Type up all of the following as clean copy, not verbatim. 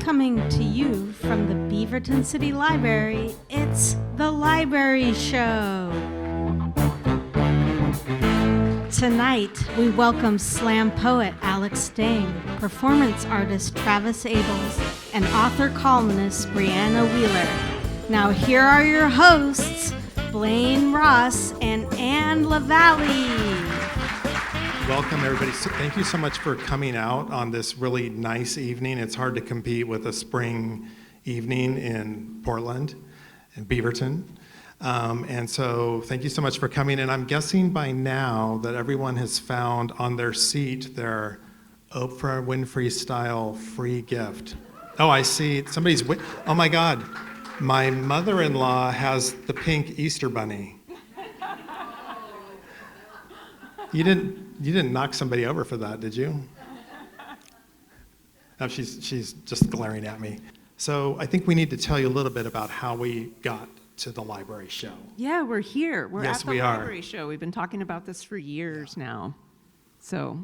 Coming to you from the Beaverton City Library, it's The Library Show. Tonight, we welcome slam poet Alex Dang, performance artist Travis Abels, and author-columnist Brianna Wheeler. Now here are your hosts, Blaine Ross and Ann LaValle. Welcome, everybody. Thank you so much for coming out on this really nice evening. It's hard to compete with a spring evening in Portland and Beaverton. And so thank you so much for coming. And I'm guessing by now that everyone has found on their seat their Oprah Winfrey style free gift. Oh, I see. Oh my God. My mother-in-law has the pink Easter bunny. You didn't knock somebody over for that, did you? No, she's just glaring at me. So I think we need to tell you a little bit about how we got to the library show. Yeah, we're here. We're Yes, at the we are. library show. We've been talking about this for years now. So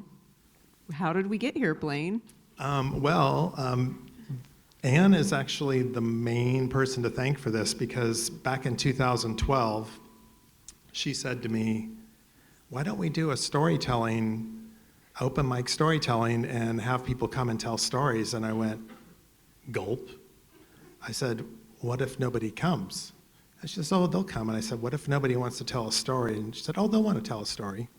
how did we get here, Blaine? Anne is actually the main person to thank for this because back in 2012, she said to me, why don't we do a open mic storytelling and have people come and tell stories? And I went, gulp. I said, what if nobody comes? And she said, oh, they'll come. And I said, what if nobody wants to tell a story? And she said, oh, they'll want to tell a story.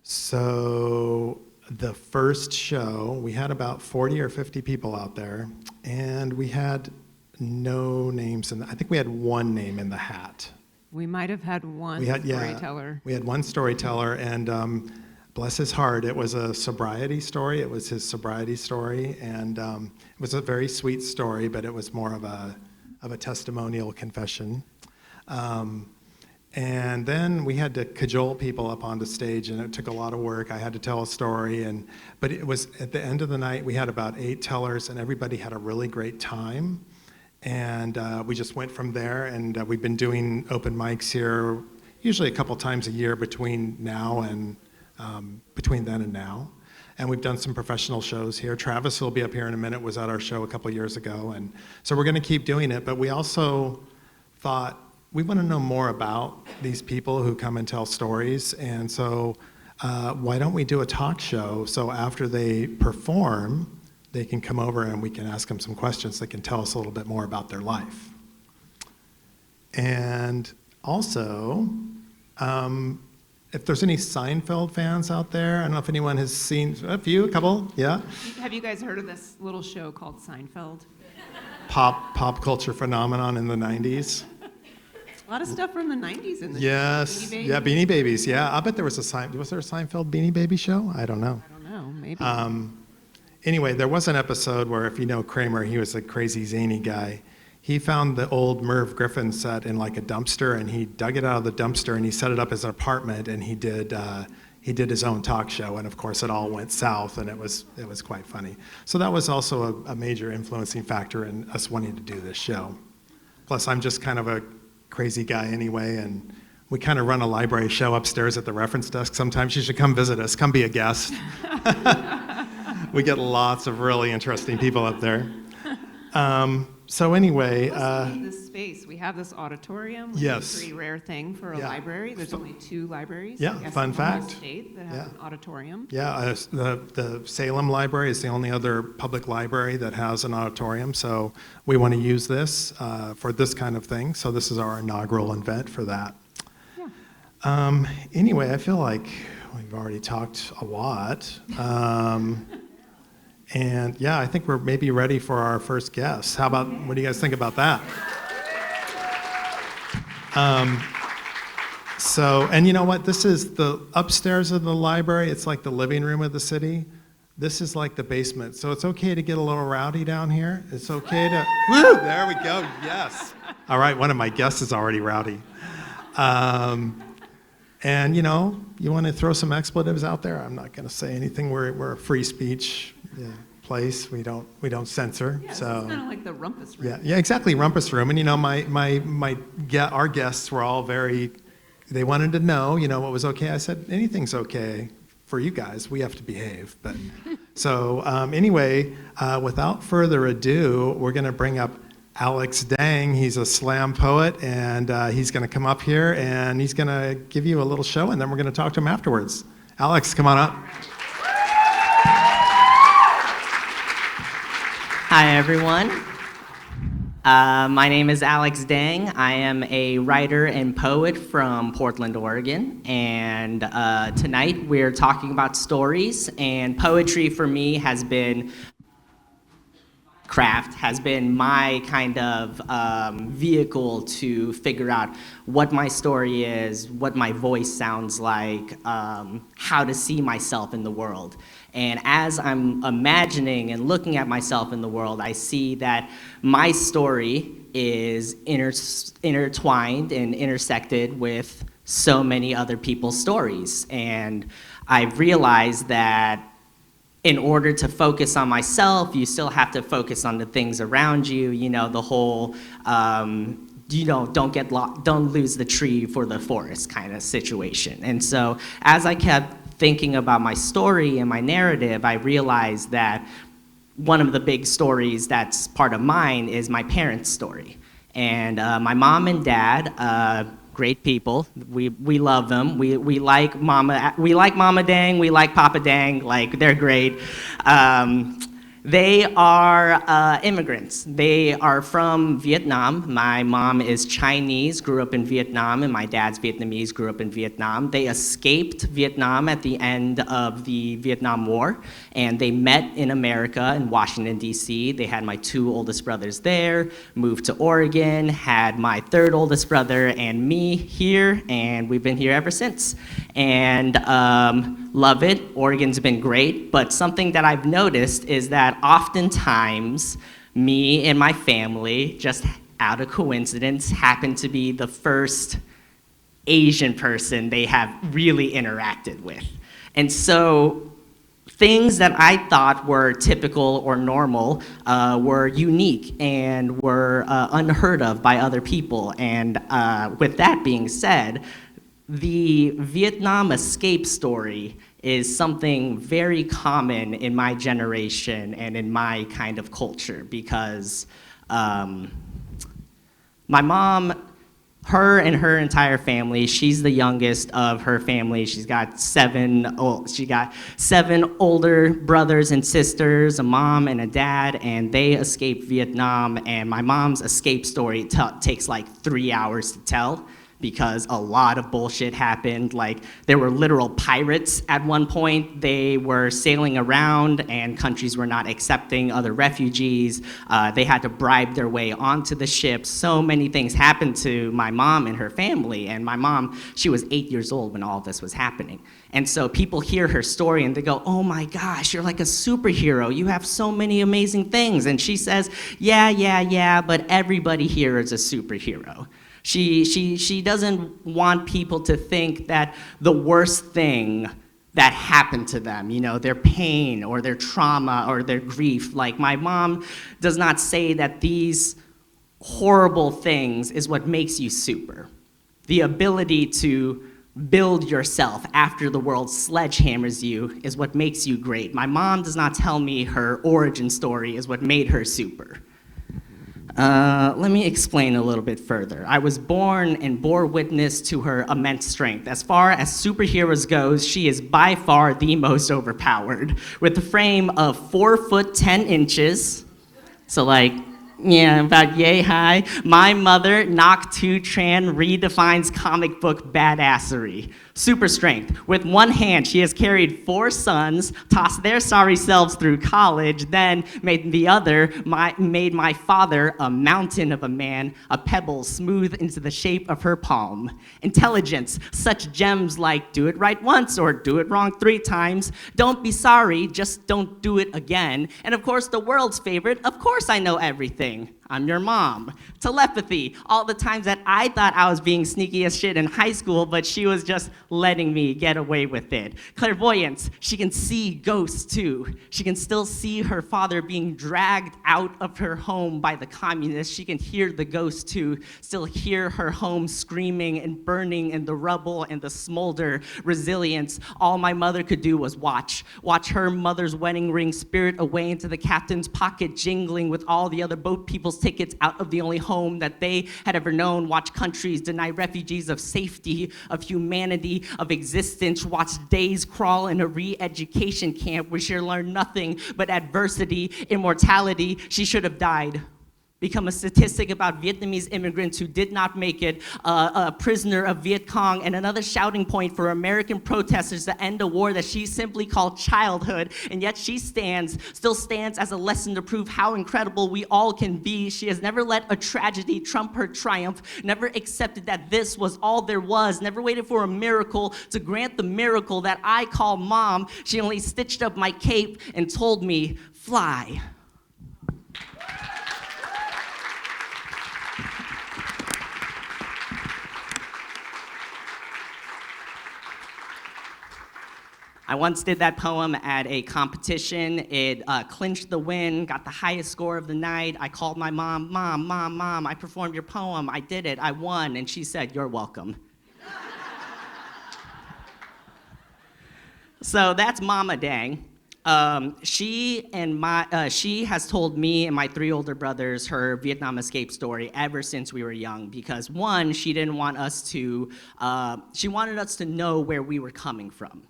So the first show, we had about 40 or 50 people out there, and we had no names. I think we had one name in the hat. We might have had one storyteller. Yeah, we had one storyteller, and bless his heart, it was a sobriety story. It was his sobriety story, and it was a very sweet story, but it was more of a testimonial confession. And then we had to cajole people up onto stage, and it took a lot of work. I had to tell a story, but it was at the end of the night, we had about 8 tellers, and everybody had a really great time. And we just went from there, and we've been doing open mics here usually a couple times a year between then and now. And we've done some professional shows here. Travis will be up here in a minute, was at our show a couple years ago. And so we're gonna keep doing it, but we also thought we wanna know more about these people who come and tell stories. And so why don't we do a talk show so after they perform, they can come over and we can ask them some questions that can tell us a little bit more about their life. And also, if there's any Seinfeld fans out there, I don't know if anyone has seen, a couple, yeah? Have you guys heard of this little show called Seinfeld? Pop culture phenomenon in the 90s. A lot of stuff from the 90s in this. Yes, yeah, Beanie Babies, yeah. I bet there was was there a Seinfeld Beanie Baby show? I don't know. Maybe. Anyway, there was an episode where, if you know Kramer, he was a crazy zany guy. He found the old Merv Griffin set in like a dumpster, and he dug it out of the dumpster and he set it up as an apartment, and he did his own talk show, and of course it all went south, and it was quite funny. So that was also a major influencing factor in us wanting to do this show. Plus, I'm just kind of a crazy guy anyway, and we kind of run a library show upstairs at the reference desk. Sometimes you should come visit us, come be a guest. We get lots of really interesting people up there. So anyway, this space, we have this auditorium, which yes, is a pretty rare thing for a library. There's only 2 libraries. Yeah, fun fact. In the state that have an auditorium. Yeah, the Salem Library is the only other public library that has an auditorium. So we want to use this for this kind of thing. So this is our inaugural event for that. Yeah. Anyway, I feel like we've already talked a lot. And yeah, I think we're maybe ready for our first guest. What do you guys think about that? And you know what? This is the upstairs of the library. It's like the living room of the city. This is like the basement. So it's okay to get a little rowdy down here. It's okay to, woo, there we go, yes. All right, one of my guests is already rowdy. And you know, you want to throw some expletives out there? I'm not going to say anything. We're a free speech place. We don't censor. Yeah, so it's kind of like the rumpus room. Yeah, exactly, rumpus room. And you know, our guests were all they wanted to know, you know, what was okay. I said anything's okay. for you guys, we have to behave. But so anyway, without further ado, we're going to bring up Alex Dang. He's a slam poet, and he's going to come up here, and he's going to give you a little show, and then we're going to talk to him afterwards. Alex, come on up. Hi, everyone. My name is Alex Dang. I am a writer and poet from Portland, Oregon. And tonight we're talking about stories. And poetry for me has been my kind of vehicle to figure out what my story is, what my voice sounds like, how to see myself in the world. And as I'm imagining and looking at myself in the world, I see that my story is intertwined and intersected with so many other people's stories. And I've realized that in order to focus on myself, you still have to focus on the things around you, the whole, don't lose the tree for the forest kind of situation. And so as I kept thinking about my story and my narrative, I realized that one of the big stories that's part of mine is my parents' story. And my mom and dad, great people. We love them. We like Mama Dang. We like Papa Dang. Like, they're great. They are immigrants. They are from Vietnam. My mom is Chinese, grew up in Vietnam, and my dad's Vietnamese, grew up in Vietnam. They escaped Vietnam at the end of the Vietnam War, and they met in America in Washington, D.C. They had my 2 oldest brothers there, moved to Oregon, had my 3rd oldest brother and me here, and we've been here ever since. And love it. Oregon's been great, but something that I've noticed is that oftentimes me and my family, just out of coincidence, happen to be the first Asian person they have really interacted with. And so things that I thought were typical or normal were unique and were unheard of by other people. And with that being said, the Vietnam escape story is something very common in my generation and in my kind of culture, because my mom, her and her entire family, she's the youngest of her family. She got 7 older brothers and sisters, a mom and a dad, and they escaped Vietnam. And my mom's escape story takes like 3 hours to tell, because a lot of bullshit happened. Like, there were literal pirates at one point. They were sailing around and countries were not accepting other refugees. They had to bribe their way onto the ship. So many things happened to my mom and her family. And my mom, she was 8 years old when all of this was happening. And so people hear her story and they go, "Oh my gosh, you're like a superhero. You have so many amazing things." And she says, yeah, but everybody here is a superhero. She doesn't want people to think that the worst thing that happened to them, their pain or their trauma or their grief. Like, my mom does not say that these horrible things is what makes you super. The ability to build yourself after the world sledgehammers you is what makes you great. My mom does not tell me her origin story is what made her super. Let me explain a little bit further. I was born and bore witness to her immense strength. As far as superheroes goes, she is by far the most overpowered. With a frame of 4 foot 10 inches, so like, about yay high, my mother, Nok Tu Tran, redefines comic book badassery. Super strength. With one hand, she has carried 4 sons, tossed their sorry selves through college, then made my father a mountain of a man, a pebble smooth into the shape of her palm. Intelligence, such gems like do it right once or do it wrong 3 times. Don't be sorry, just don't do it again. And of course, the world's favorite, of course I know everything. I'm your mom. Telepathy, all the times that I thought I was being sneaky as shit in high school, but she was just letting me get away with it. Clairvoyance, she can see ghosts too. She can still see her father being dragged out of her home by the communists. She can hear the ghosts too, still hear her home screaming and burning in the rubble and the smolder. Resilience, all my mother could do was watch her mother's wedding ring spirit away into the captain's pocket, jingling with all the other boat people's tickets out of the only home that they had ever known. Watch countries deny refugees of safety, of humanity, of existence. Watch days crawl in a re-education camp where she learned nothing but adversity, immortality. She should have died. Become a statistic about Vietnamese immigrants who did not make it, a prisoner of Viet Cong, and another shouting point for American protesters to end a war that she simply called childhood, and yet she still stands as a lesson to prove how incredible we all can be. She has never let a tragedy trump her triumph, never accepted that this was all there was, never waited for a miracle to grant the miracle that I call mom. She only stitched up my cape and told me, fly. I once did that poem at a competition. It clinched the win, got the highest score of the night. I called my mom, Mom, I performed your poem. I did it, I won. And she said, you're welcome. So that's Mama Dang. She has told me and my 3 older brothers her Vietnam escape story ever since we were young, because one, she didn't want us to, she wanted us to know where we were coming from.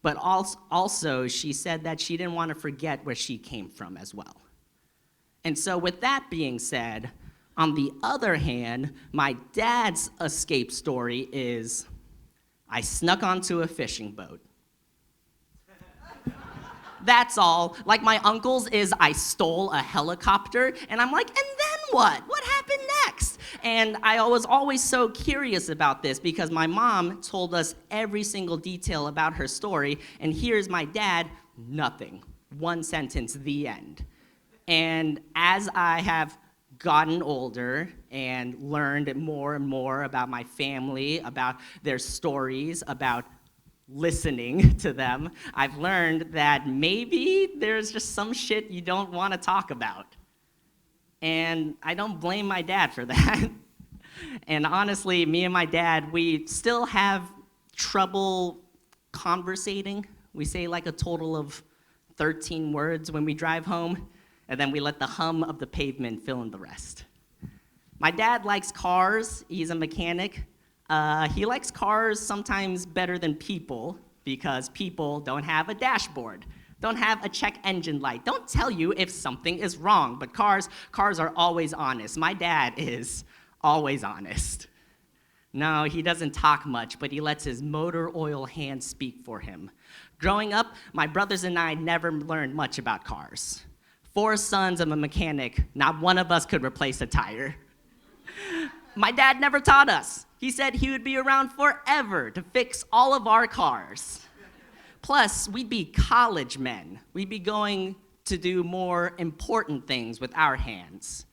But also, she said that she didn't want to forget where she came from as well. And so with that being said, on the other hand, my dad's escape story is, I snuck onto a fishing boat. That's all. Like my uncle's is, I stole a helicopter, and I'm like, and then what? What happened next? And I was always so curious about this because my mom told us every single detail about her story, and here's my dad, nothing. 1 sentence, the end. And as I have gotten older and learned more and more about my family, about their stories, about listening to them, I've learned that maybe there's just some shit you don't want to talk about. And I don't blame my dad for that. And honestly, me and my dad, we still have trouble conversating. We say like a total of 13 words when we drive home, and then we let the hum of the pavement fill in the rest. My dad likes cars. He's a mechanic. He likes cars sometimes better than people because people don't have a dashboard, don't have a check engine light, don't tell you if something is wrong, but cars are always honest. My dad is always honest. No, he doesn't talk much, but he lets his motor oil hand speak for him. Growing up, my brothers and I never learned much about cars. 4 sons of a mechanic, not one of us could replace a tire. My dad never taught us. He said he would be around forever to fix all of our cars. Plus, we'd be college men. We'd be going to do more important things with our hands.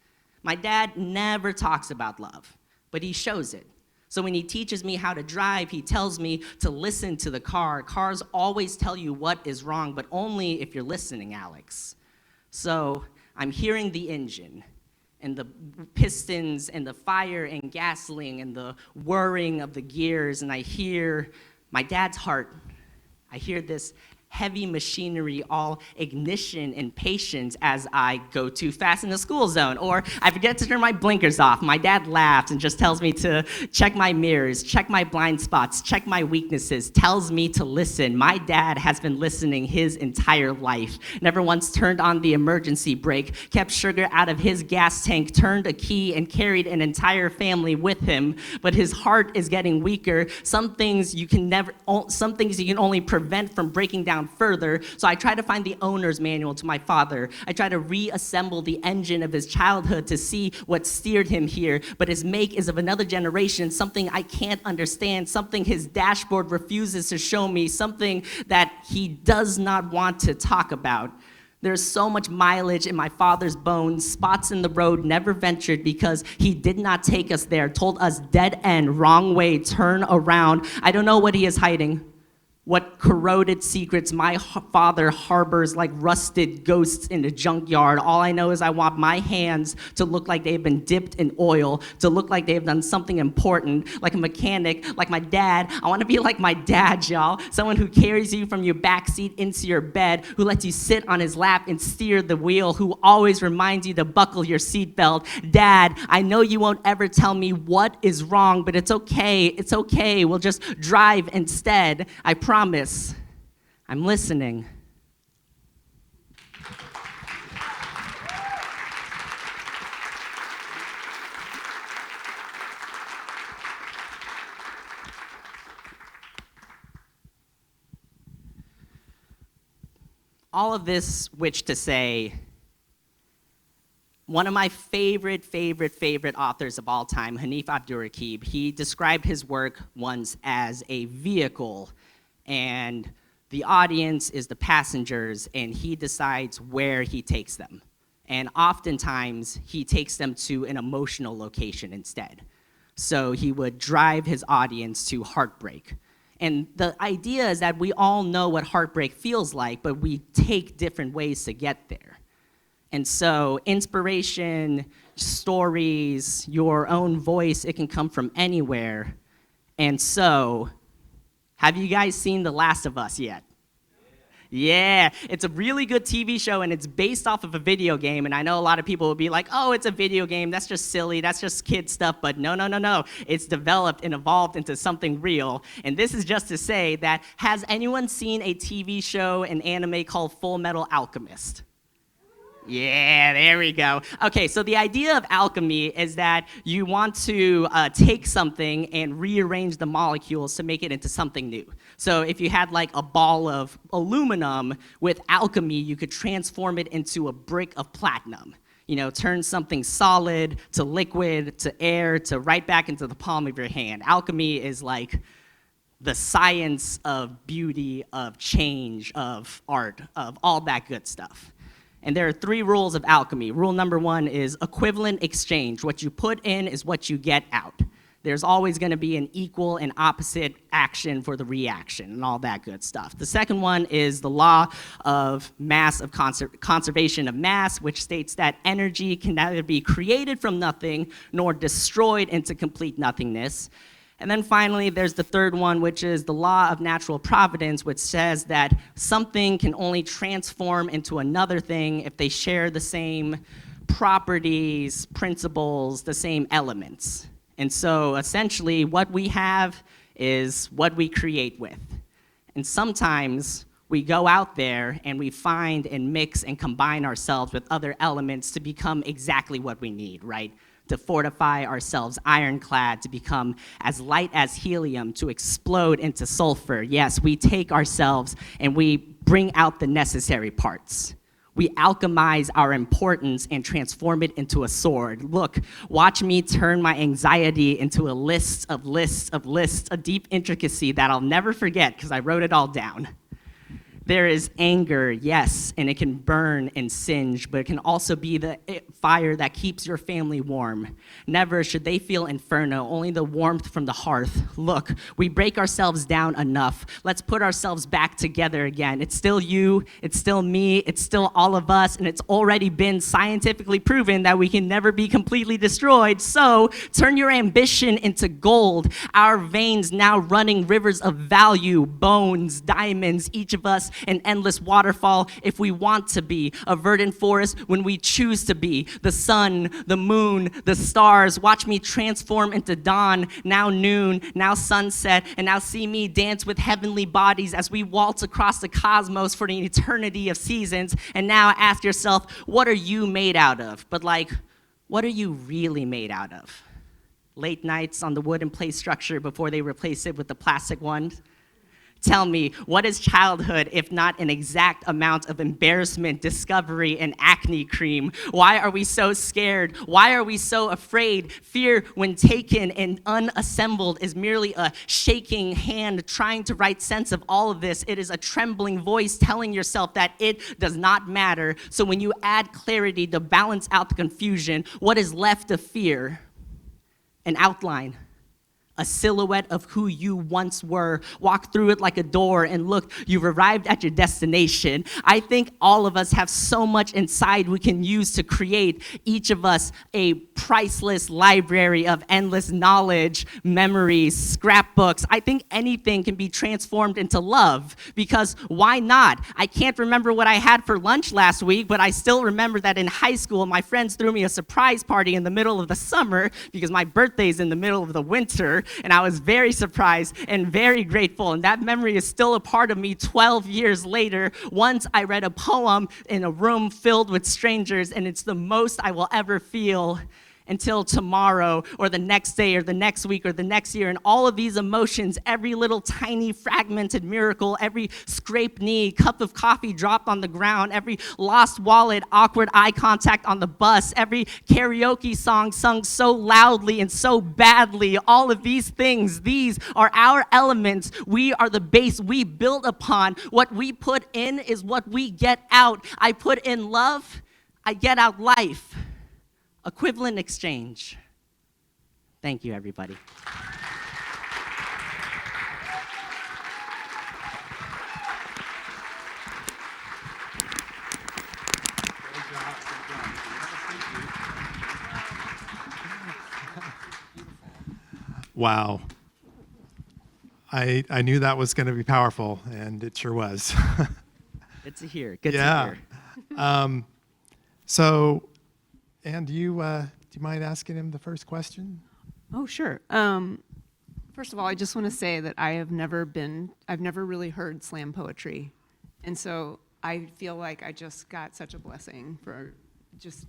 My dad never talks about love, but he shows it. So when he teaches me how to drive, he tells me to listen to the car. Cars always tell you what is wrong, but only if you're listening, Alex. So I'm hearing the engine, and the pistons, and the fire, and gasoline, and the whirring of the gears, and I hear my dad's heart. I hear this heavy machinery, all ignition and patience as I go too fast in the school zone, or I forget to turn my blinkers off. My dad laughs and just tells me to check my mirrors, check my blind spots, check my weaknesses, tells me to listen. My dad has been listening his entire life, never once turned on the emergency brake, kept sugar out of his gas tank, turned a key, and carried an entire family with him, but his heart is getting weaker. Some things you can only prevent from breaking down further, so I try to find the owner's manual to my father. I try to reassemble the engine of his childhood to see what steered him here, but his make is of another generation, something I can't understand, something his dashboard refuses to show me, something that he does not want to talk about. There's so much mileage in my father's bones, spots in the road never ventured because he did not take us there, told us dead end, wrong way, turn around. I don't know what he is hiding. What corroded secrets my father harbors like rusted ghosts in a junkyard. All I know is I want my hands to look like they've been dipped in oil, to look like they've done something important, like a mechanic, like my dad. I want to be like my dad, y'all. Someone who carries you from your backseat into your bed, who lets you sit on his lap and steer the wheel, who always reminds you to buckle your seatbelt. Dad, I know you won't ever tell me what is wrong, but it's okay. It's okay. We'll just drive instead. I promise. I'm listening. All of this, which to say, one of my favorite authors of all time, Hanif Abdurraqib, he described his work once as a vehicle, and the audience is the passengers, and he decides where he takes them. And oftentimes, he takes them to an emotional location instead. So he would drive his audience to heartbreak. And the idea is that we all know what heartbreak feels like, but we take different ways to get there. And so inspiration, stories, your own voice, it can come from anywhere. And so, have you guys seen The Last of Us yet? Yeah, it's a really good TV show, and it's based off of a video game, and I know a lot of people will be like, oh, it's a video game, that's just silly, that's just kid stuff, but no. It's developed and evolved into something real, and this is just to say that, has anyone seen a TV show, an anime called Full Metal Alchemist? Yeah, there we go. Okay, so the idea of alchemy is that you want to take something and rearrange the molecules to make it into something new. So if you had like a ball of aluminum, with alchemy, you could transform it into a brick of platinum. You know, turn something solid to liquid to air to right back into the palm of your hand. Alchemy is like the science of beauty, of change, of art, of all that good stuff. And there are 3 rules of alchemy. Rule number 1 is equivalent exchange. What you put in is what you get out. There's always going to be an equal and opposite action for the reaction and all that good stuff. The second one is the law of mass, of conservation of mass, which states that energy can neither be created from nothing nor destroyed into complete nothingness. And then finally, there's the third one, which is the law of natural providence, which says that something can only transform into another thing if they share the same properties, principles, the same elements. And so essentially, what we have is what we create with. And sometimes we go out there and we find and mix and combine ourselves with other elements to become exactly what we need, right? To fortify ourselves ironclad, to become as light as helium, to explode into sulfur. Yes, we take ourselves and we bring out the necessary parts. We alchemize our importance and transform it into a sword. Look, watch me turn my anxiety into a list of lists, a deep intricacy that I'll never forget because I wrote it all down. There is anger, yes, and it can burn and singe, but it can also be the fire that keeps your family warm. Never should they feel inferno, only the warmth from the hearth. Look, we break ourselves down enough. Let's put ourselves back together again. It's still you, it's still me, it's still all of us, and it's already been scientifically proven that we can never be completely destroyed. So turn your ambition into gold. Our veins now running rivers of value, bones, diamonds, each of us an endless waterfall if we want to be, a verdant forest when we choose to be, the sun, the moon, the stars. Watch me transform into dawn, now noon, now sunset, and now see me dance with heavenly bodies as we waltz across the cosmos for an eternity of seasons. And now ask yourself, what are you made out of? But like, what are you really made out of? Late nights on the wooden play structure before they replace it with the plastic one? Tell me, what is childhood if not an exact amount of embarrassment, discovery, and acne cream? Why are we so scared? Why are we so afraid? Fear, when taken and unassembled, is merely a shaking hand trying to write sense of all of this. It is a trembling voice telling yourself that it does not matter. So when you add clarity to balance out the confusion, what is left of fear? An outline. A silhouette of who you once were. Walk through it like a door and look, you've arrived at your destination. I think all of us have so much inside we can use to create, each of us, a priceless library of endless knowledge, memories, scrapbooks. I think anything can be transformed into love, because why not? I can't remember what I had for lunch last week, but I still remember that in high school, my friends threw me a surprise party in the middle of the summer because my birthday's in the middle of the winter. And I was very surprised and very grateful. And that memory is still a part of me 12 years later. Once I read a poem in a room filled with strangers, and it's the most I will ever feel until tomorrow or the next day or the next week or the next year. And all of these emotions, every little tiny fragmented miracle, every scraped knee, cup of coffee dropped on the ground, every lost wallet, awkward eye contact on the bus, every karaoke song sung so loudly and so badly, all of these things, these are our elements. We are the base we build upon. What we put in is what we get out. I put in love, I get out life. Equivalent exchange. Thank you, everybody. Wow. I knew that was going to be powerful, and it sure was. Good to hear. Good Yeah. to hear. So, Anne, do you mind asking him the first question? Oh, sure. First of all, I just want to say that I've never really heard slam poetry. And so I feel like I just got such a blessing for just,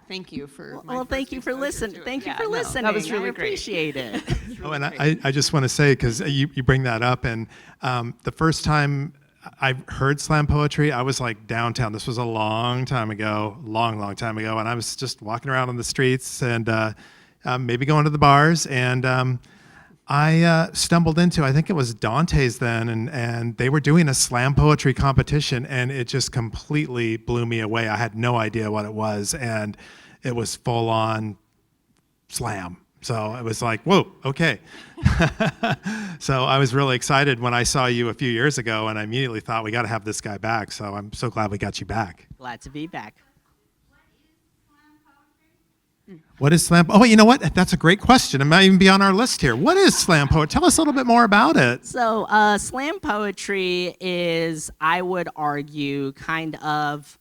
thank you for my Well, thank first you for exposure listening. to it. Thank you Yeah, for no, listening. That was really I great. appreciate it. Oh, and I just want to say, because you bring that up, and the first time I heard slam poetry, I was like downtown. This was a long time ago, long time ago, and I was just walking around on the streets and maybe going to the bars, and I stumbled into, I think it was Dante's then, and they were doing a slam poetry competition, and it just completely blew me away. I had no idea what it was, and it was full on slam. So it was like, whoa, okay. So I was really excited when I saw you a few years ago, and I immediately thought, we got to have this guy back. So I'm so glad we got you back. Glad to be back. What is slam? Oh, you know what? That's a great question. It might even be on our list here. What is slam poetry? Tell us a little bit more about it. So slam poetry is, I would argue, kind of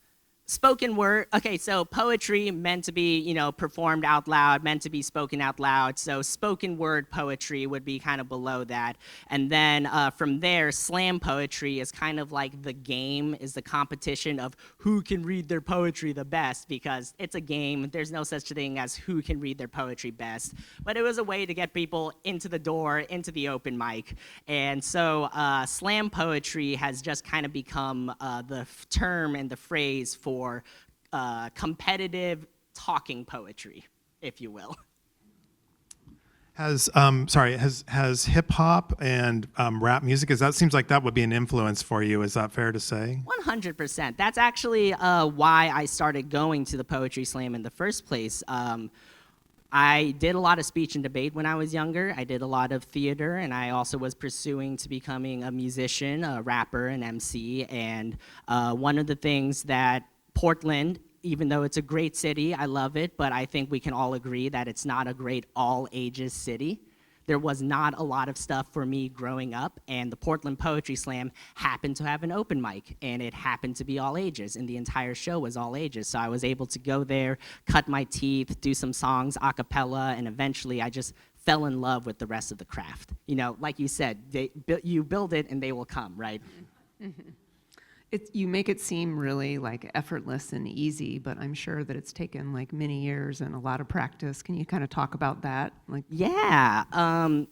spoken word. Okay, so poetry meant to be, performed out loud, meant to be spoken out loud. So spoken word poetry would be kind of below that. And then from there, slam poetry is kind of like the game, is the competition of who can read their poetry the best, because it's a game. There's no such thing as who can read their poetry best. But it was a way to get people into the door, into the open mic. And so slam poetry has just kind of become the term and the phrase for competitive talking poetry, if you will. Has hip hop and rap music? That seems like that would be an influence for you. Is that fair to say? 100%. That's actually why I started going to the Poetry Slam in the first place. I did a lot of speech and debate when I was younger. I did a lot of theater, and I also was pursuing to becoming a musician, a rapper, an MC. And one of the things that Portland, even though it's a great city, I love it, but I think we can all agree that it's not a great all-ages city. There was not a lot of stuff for me growing up, and the Portland Poetry Slam happened to have an open mic, and it happened to be all ages, and the entire show was all ages. So I was able to go there, cut my teeth, do some songs a cappella, and eventually I just fell in love with the rest of the craft. Like you said, you build it and they will come, right? Mm-hmm. you make it seem really like effortless and easy, but I'm sure that it's taken like many years and a lot of practice. Can you kind of talk about that? Like, Yeah.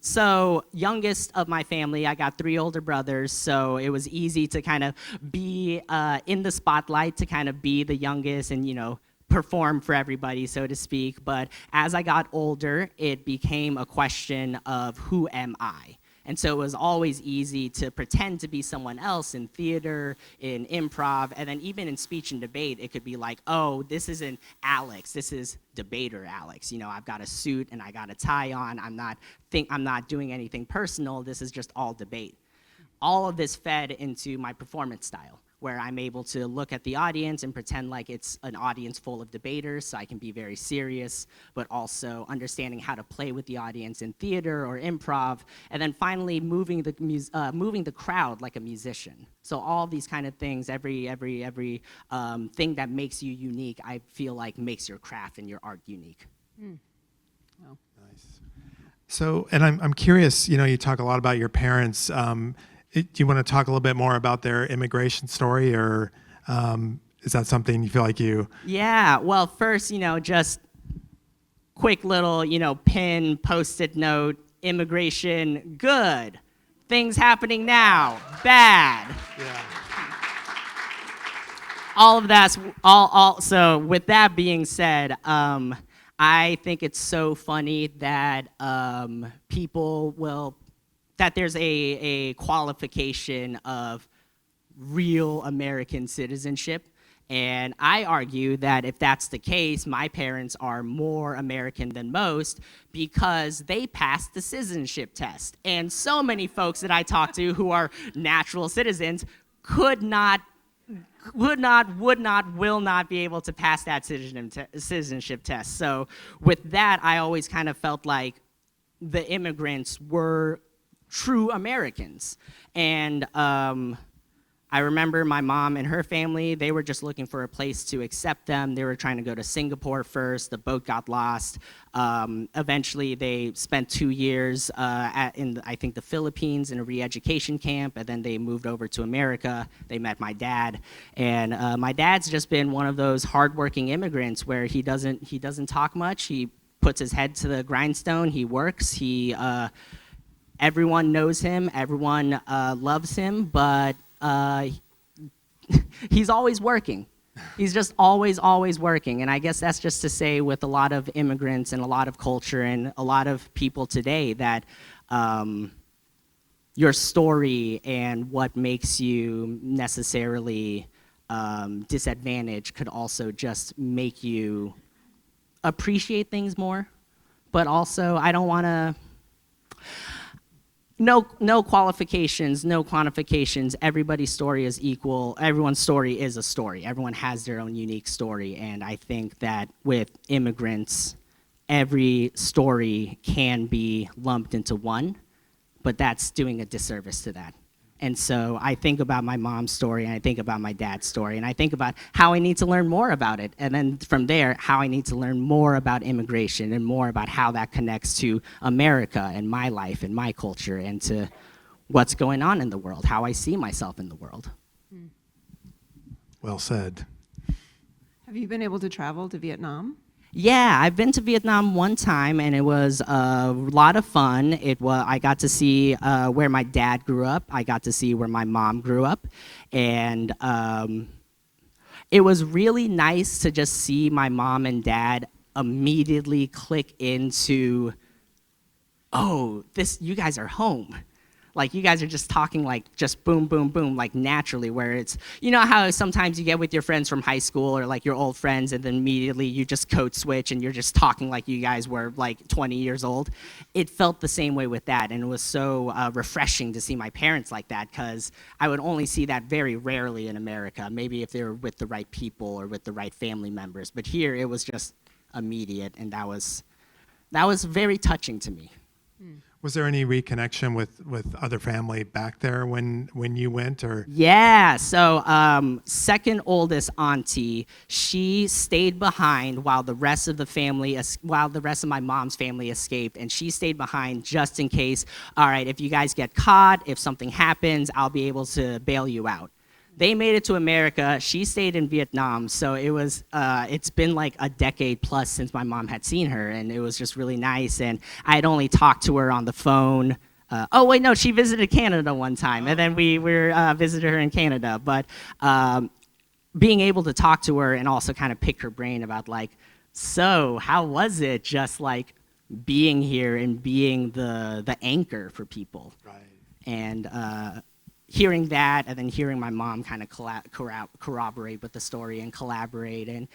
So youngest of my family, I got 3 older brothers, so it was easy to kind of be in the spotlight, to kind of be the youngest and, perform for everybody, so to speak. But as I got older, it became a question of who am I? And so it was always easy to pretend to be someone else in theater, in improv, and then even in speech and debate, it could be like, oh, this isn't Alex, this is debater Alex. I've got a suit and I got a tie on. I'm not doing anything personal. This is just all debate. All of this fed into my performance style, where I'm able to look at the audience and pretend like it's an audience full of debaters, so I can be very serious, but also understanding how to play with the audience in theater or improv, and then finally moving the crowd like a musician. So all these kind of things, every thing that makes you unique, I feel like makes your craft and your art unique. well, Nice. So, and I'm curious, you talk a lot about your parents. Do you want to talk a little bit more about their immigration story, or is that something you feel like you... Yeah, well, first, just quick little, pin, Post-it note, immigration, good. Things happening now, bad. Yeah. All of that's, so with that being said, I think it's so funny that that there's a qualification of real American citizenship. And I argue that if that's the case, my parents are more American than most because they passed the citizenship test. And so many folks that I talk to who are natural citizens will not be able to pass that citizenship test. So with that, I always kind of felt like the immigrants were true Americans. And I remember my mom and her family, they were just looking for a place to accept them. They were trying to go to Singapore first. The boat got lost. Eventually, they spent 2 years in, I think, the Philippines in a re-education camp, and then they moved over to America. They met my dad. And my dad's just been one of those hardworking immigrants where he doesn't talk much. He puts his head to the grindstone. He works. Everyone knows him. Everyone loves him, but he's always working. He's just always working. And I guess that's just to say with a lot of immigrants and a lot of culture and a lot of people today that your story and what makes you necessarily disadvantaged could also just make you appreciate things more. But also, I don't want to... No qualifications, no quantifications. Everybody's story is equal. Everyone's story is a story. Everyone has their own unique story. And I think that with immigrants, every story can be lumped into one, but that's doing a disservice to that. And so I think about my mom's story, and I think about my dad's story, and I think about how I need to learn more about it. And then from there, how I need to learn more about immigration and more about how that connects to America and my life and my culture and to what's going on in the world, how I see myself in the world. Well said. have you been able to travel to Vietnam? Yeah, I've been to Vietnam one time, and it was a lot of fun. I got to see where my dad grew up. I got to see where my mom grew up, and it was really nice to just see my mom and dad immediately click into, oh, you guys are home. Like, you guys are just talking like just boom, boom, boom, like naturally, where it's, you know how sometimes you get with your friends from high school or like your old friends and then immediately you just code switch and you're just talking like you guys were like 20 years old. It felt the same way with that, and it was so refreshing to see my parents like that, because I would only see that very rarely in America, maybe if they were with the right people or with the right family members. But here it was just immediate, and that was very touching to me. Was there any reconnection with other family back there when you went, or? Yeah, so second oldest auntie, she stayed behind while the rest of my mom's family escaped, and she stayed behind just in case, all right, if you guys get caught, if something happens, I'll be able to bail you out. they made it to America. She stayed in Vietnam, so it's been like a decade plus since my mom had seen her, and it was just really nice. And I had only talked to her on the phone. Oh wait, no, she visited Canada one time, and then we visited her in Canada. But being able to talk to her and also kind of pick her brain about like, so how was it just like being here and being the anchor for people? Right. And hearing that, and then hearing my mom kind of corroborate with the story and collaborate and,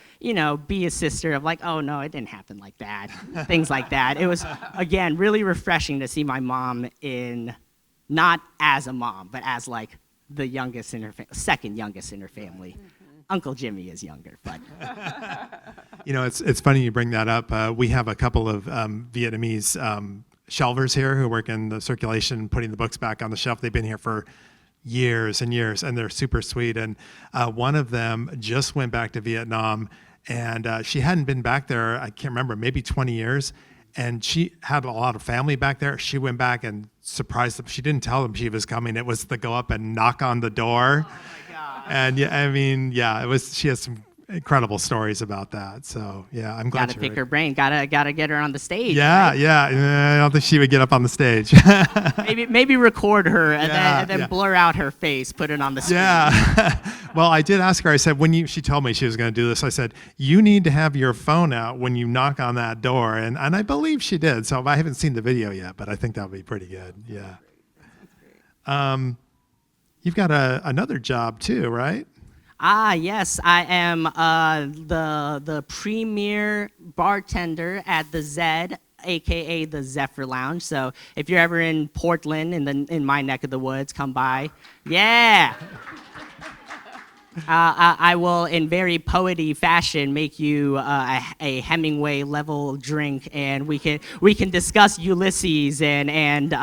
be a sister of like, oh no, it didn't happen like that, things like that. It was, again, really refreshing to see my mom not as a mom, but as like the youngest in her second youngest in her family. Mm-hmm. Uncle Jimmy is younger, but. It's funny you bring that up. We have a couple of Vietnamese shelvers here who work in the circulation, putting the books back on the shelf. They've been here for years and years, and they're super sweet. And one of them just went back to Vietnam, and she hadn't been back there, I can't remember, maybe 20 years. And she had a lot of family back there. She went back and surprised them. She didn't tell them she was coming. It was to go up and knock on the door. Oh my God. And it was. She has some incredible stories about that. So yeah, I'm glad. Gotta pick her brain. Gotta get her on the stage. Yeah, right? yeah. I don't think she would get up on the stage. maybe record her and then blur out her face, put it on the screen. Yeah. Well, I did ask her. I said she told me she was going to do this. I said, you need to have your phone out when you knock on that door, and I believe she did. So I haven't seen the video yet, but I think that would be pretty good. Yeah. You've got another job too, right? Yes, I am the premier bartender at the Zed, aka the Zephyr Lounge. So if you're ever in Portland, in my neck of the woods, come by. Yeah. I will, in very poety fashion, make you a Hemingway level drink, and we can discuss Ulysses and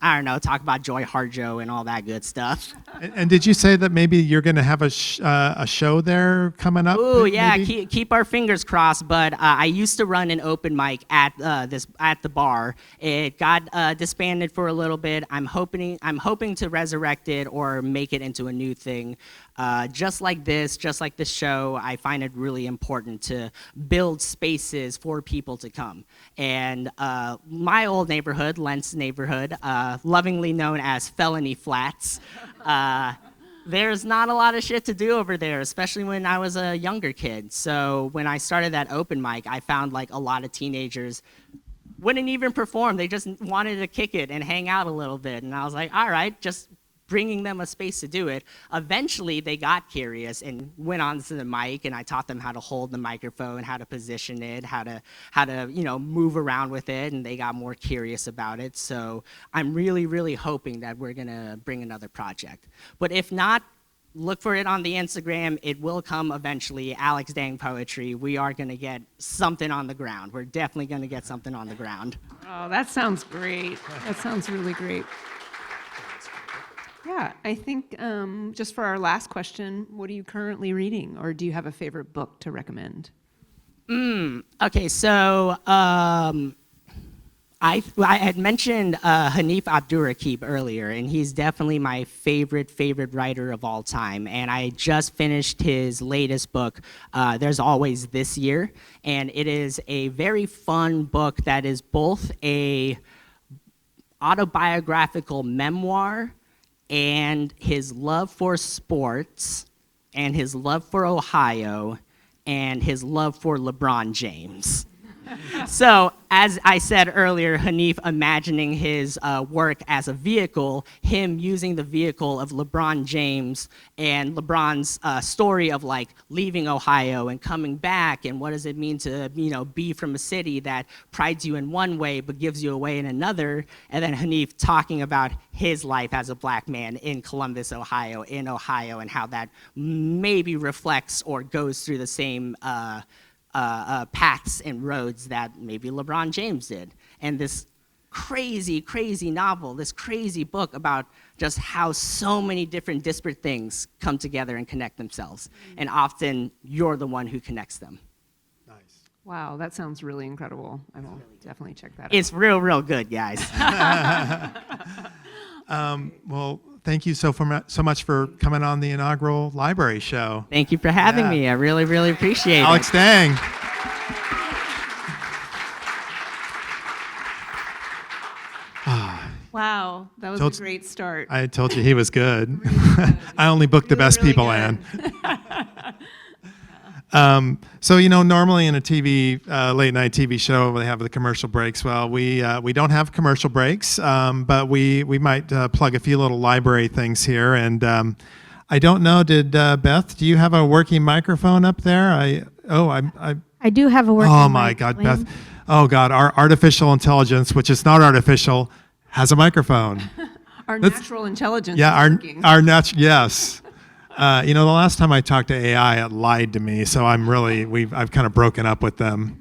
I don't know, talk about Joy Harjo and all that good stuff. And did you say that maybe you're going to have a show there coming up? Ooh, yeah, keep our fingers crossed. But I used to run an open mic at the bar. It got disbanded for a little bit. I'm hoping to resurrect it or make it into a new thing. Just like this show, I find it really important to build spaces for people to come. And my old neighborhood, Lentz neighborhood, lovingly known as Felony Flats, there's not a lot of shit to do over there, especially when I was a younger kid. So when I started that open mic, I found like a lot of teenagers wouldn't even perform. They just wanted to kick it and hang out a little bit. And I was like, all right, just bringing them a space to do it. Eventually, they got curious and went onto the mic, and I taught them how to hold the microphone, how to position it, how to move around with it, and they got more curious about it. So I'm really, really hoping that we're gonna bring another project. But if not, look for it on the Instagram. It will come eventually. Alex Dang Poetry. We are gonna get something on the ground. We're definitely gonna get something on the ground. Oh, that sounds great. That sounds really great. Yeah, I think just for our last question, what are you currently reading, or do you have a favorite book to recommend? Okay, so I had mentioned Hanif Abdurraqib earlier, and he's definitely my favorite writer of all time. And I just finished his latest book, There's Always This Year, and it is a very fun book that is both a autobiographical memoir and his love for sports, and his love for Ohio, and his love for LeBron James. So, as I said earlier, Hanif imagining his work as a vehicle, him using the vehicle of LeBron James and LeBron's story of like leaving Ohio and coming back, and what does it mean to be from a city that prides you in one way but gives you away in another, and then Hanif talking about his life as a black man in Columbus, Ohio, and how that maybe reflects or goes through the same paths and roads that maybe LeBron James did. And this crazy, crazy novel, this crazy book about just how so many different disparate things come together and connect themselves. And often you're the one who connects them. Nice. Wow, that sounds really incredible. I will definitely check that out. It's real, real good, guys. Well, thank you so much for coming on the inaugural library show. Thank you for having Yeah. me. I really, really appreciate Alex it. Dang. Wow, that was Told- a great start. I told you he was good. I only book the best Really people, good. Ann. So, normally in a late night TV show, they have the commercial breaks. Well, we don't have commercial breaks, but we might plug a few little library things here. And I don't know, did Beth, do you have a working microphone up there? I do have a working Oh my mic, God, Liam. Beth. Oh God, our artificial intelligence, which is not artificial, has a microphone. Our That's- natural intelligence Yeah, is working. yes. The last time I talked to AI, it lied to me, so I've kind of broken up with them.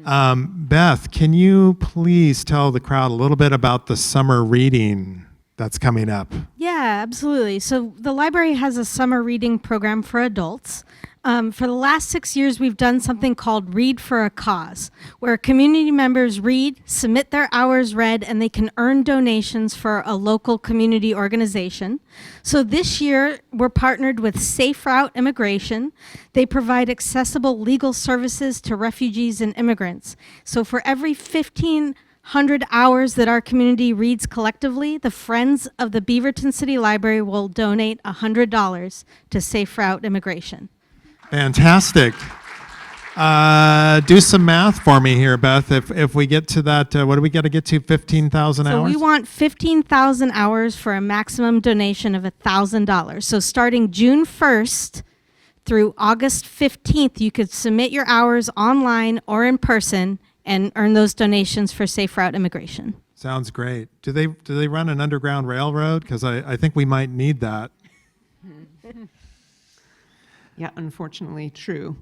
Beth, can you please tell the crowd a little bit about the summer reading that's coming up? Yeah, absolutely. So the library has a summer reading program for adults. For the last 6 years, we've done something called Read for a Cause, where community members read, submit their hours read, and they can earn donations for a local community organization. So this year, we're partnered with Safe Route Immigration. They provide accessible legal services to refugees and immigrants. So for every 1,500 hours that our community reads collectively, the Friends of the Beaverton City Library will donate $100 to Safe Route Immigration. Fantastic. Do some math for me here, Beth. If we get to that, what do we got to get to? 15,000 So hours? we want 15,000 hours for a maximum donation of $1,000. So starting June 1st through August 15th, you could submit your hours online or in person and earn those donations for Safe Route Immigration. Sounds great. Do they run an underground railroad? Because I think we might need that. Yeah, unfortunately true.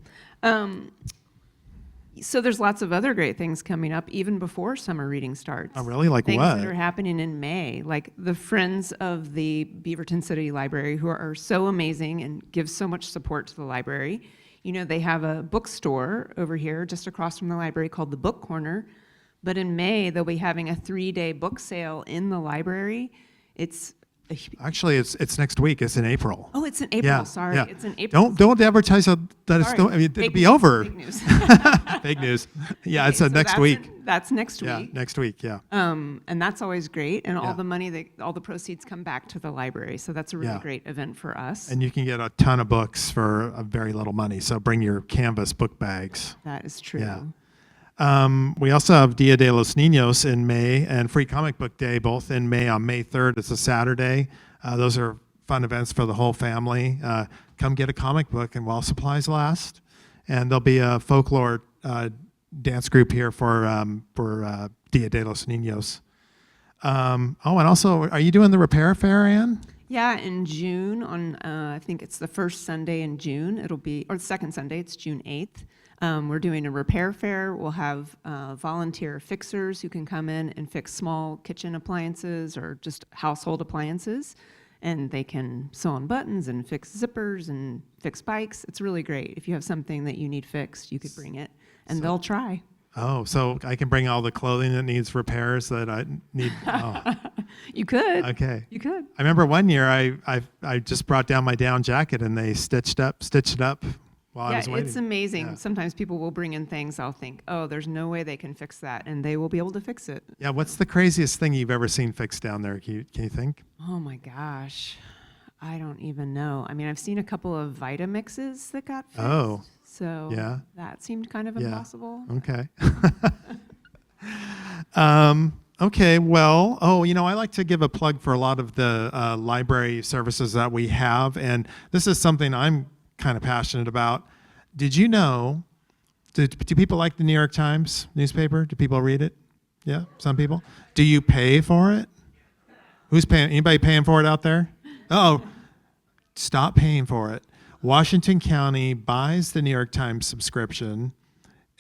So there's lots of other great things coming up even before summer reading starts. Oh, really? Like things what? that are happening in May, like the Friends of the Beaverton City Library, who are so amazing and give so much support to the library. They have a bookstore over here just across from the library called the Book Corner. But in May, they'll be having a 3-day book sale in the library. It's Actually, it's next week. It's in April. Oh, it's in April. Yeah, Sorry, yeah. it's in April. Don't advertise that it's Sorry. still. I mean, it'll Fake be news, over. Fake news. Fake news. Yeah, Okay, it's so next week. That's next Yeah, week. next week. Yeah. And that's always great. And Yeah. all the money, all the proceeds come back to the library. So that's a really Yeah. great event for us. And you can get a ton of books for a very little money. So bring your canvas book bags. That is true. Yeah. We also have Dia de los Niños in May and Free Comic Book Day both in May on May 3rd. It's a Saturday. Those are fun events for the whole family. Come get a comic book and while supplies last. And there'll be a folklore dance group here for Dia de los Niños. And also, are you doing the repair fair, Ann? Yeah, in June, on I think it's the first Sunday in June, or the second Sunday, it's June 8th. We're doing a repair fair. We'll have volunteer fixers who can come in and fix small kitchen appliances or just household appliances. And they can sew on buttons and fix zippers and fix bikes. It's really great. If you have something that you need fixed, you could bring it, and they'll try. Oh, so I can bring all the clothing that needs repairs that I need. Oh, You could. okay. You could. I remember one year I just brought down my down jacket and they stitched it up while I Yeah, was waiting. it's amazing. Yeah. Sometimes people will bring in things I'll think, oh, there's no way they can fix that, and they will be able to fix it. Yeah, what's the craziest thing you've ever seen fixed down there? Can you think? Oh my gosh. I don't even know. I mean, I've seen a couple of Vitamixes that got fixed. Oh. So Yeah. that seemed kind of Yeah. impossible. Okay. Okay, well, I like to give a plug for a lot of the library services that we have, and this is something I'm kind of passionate about. Did you know, do people like the New York Times newspaper? Do people read it? Yeah, some people. Do you pay for it? Who's paying? Anybody paying for it out there? Oh, stop paying for it. Washington County buys the New York Times subscription,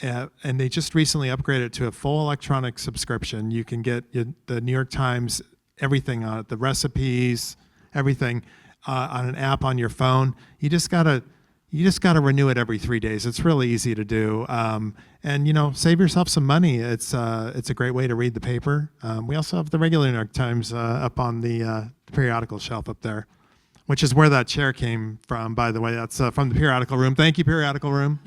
and they just recently upgraded it to a full electronic subscription. You can get the New York Times, everything on it, the recipes, everything on an app on your phone. You just got to you just got to renew it every 3 days. It's really easy to do. And save yourself some money. It's a great way to read the paper. We also have the regular New York Times up on the periodical shelf up there, which is where that chair came from, by the way. That's from the periodical room. Thank you, periodical room.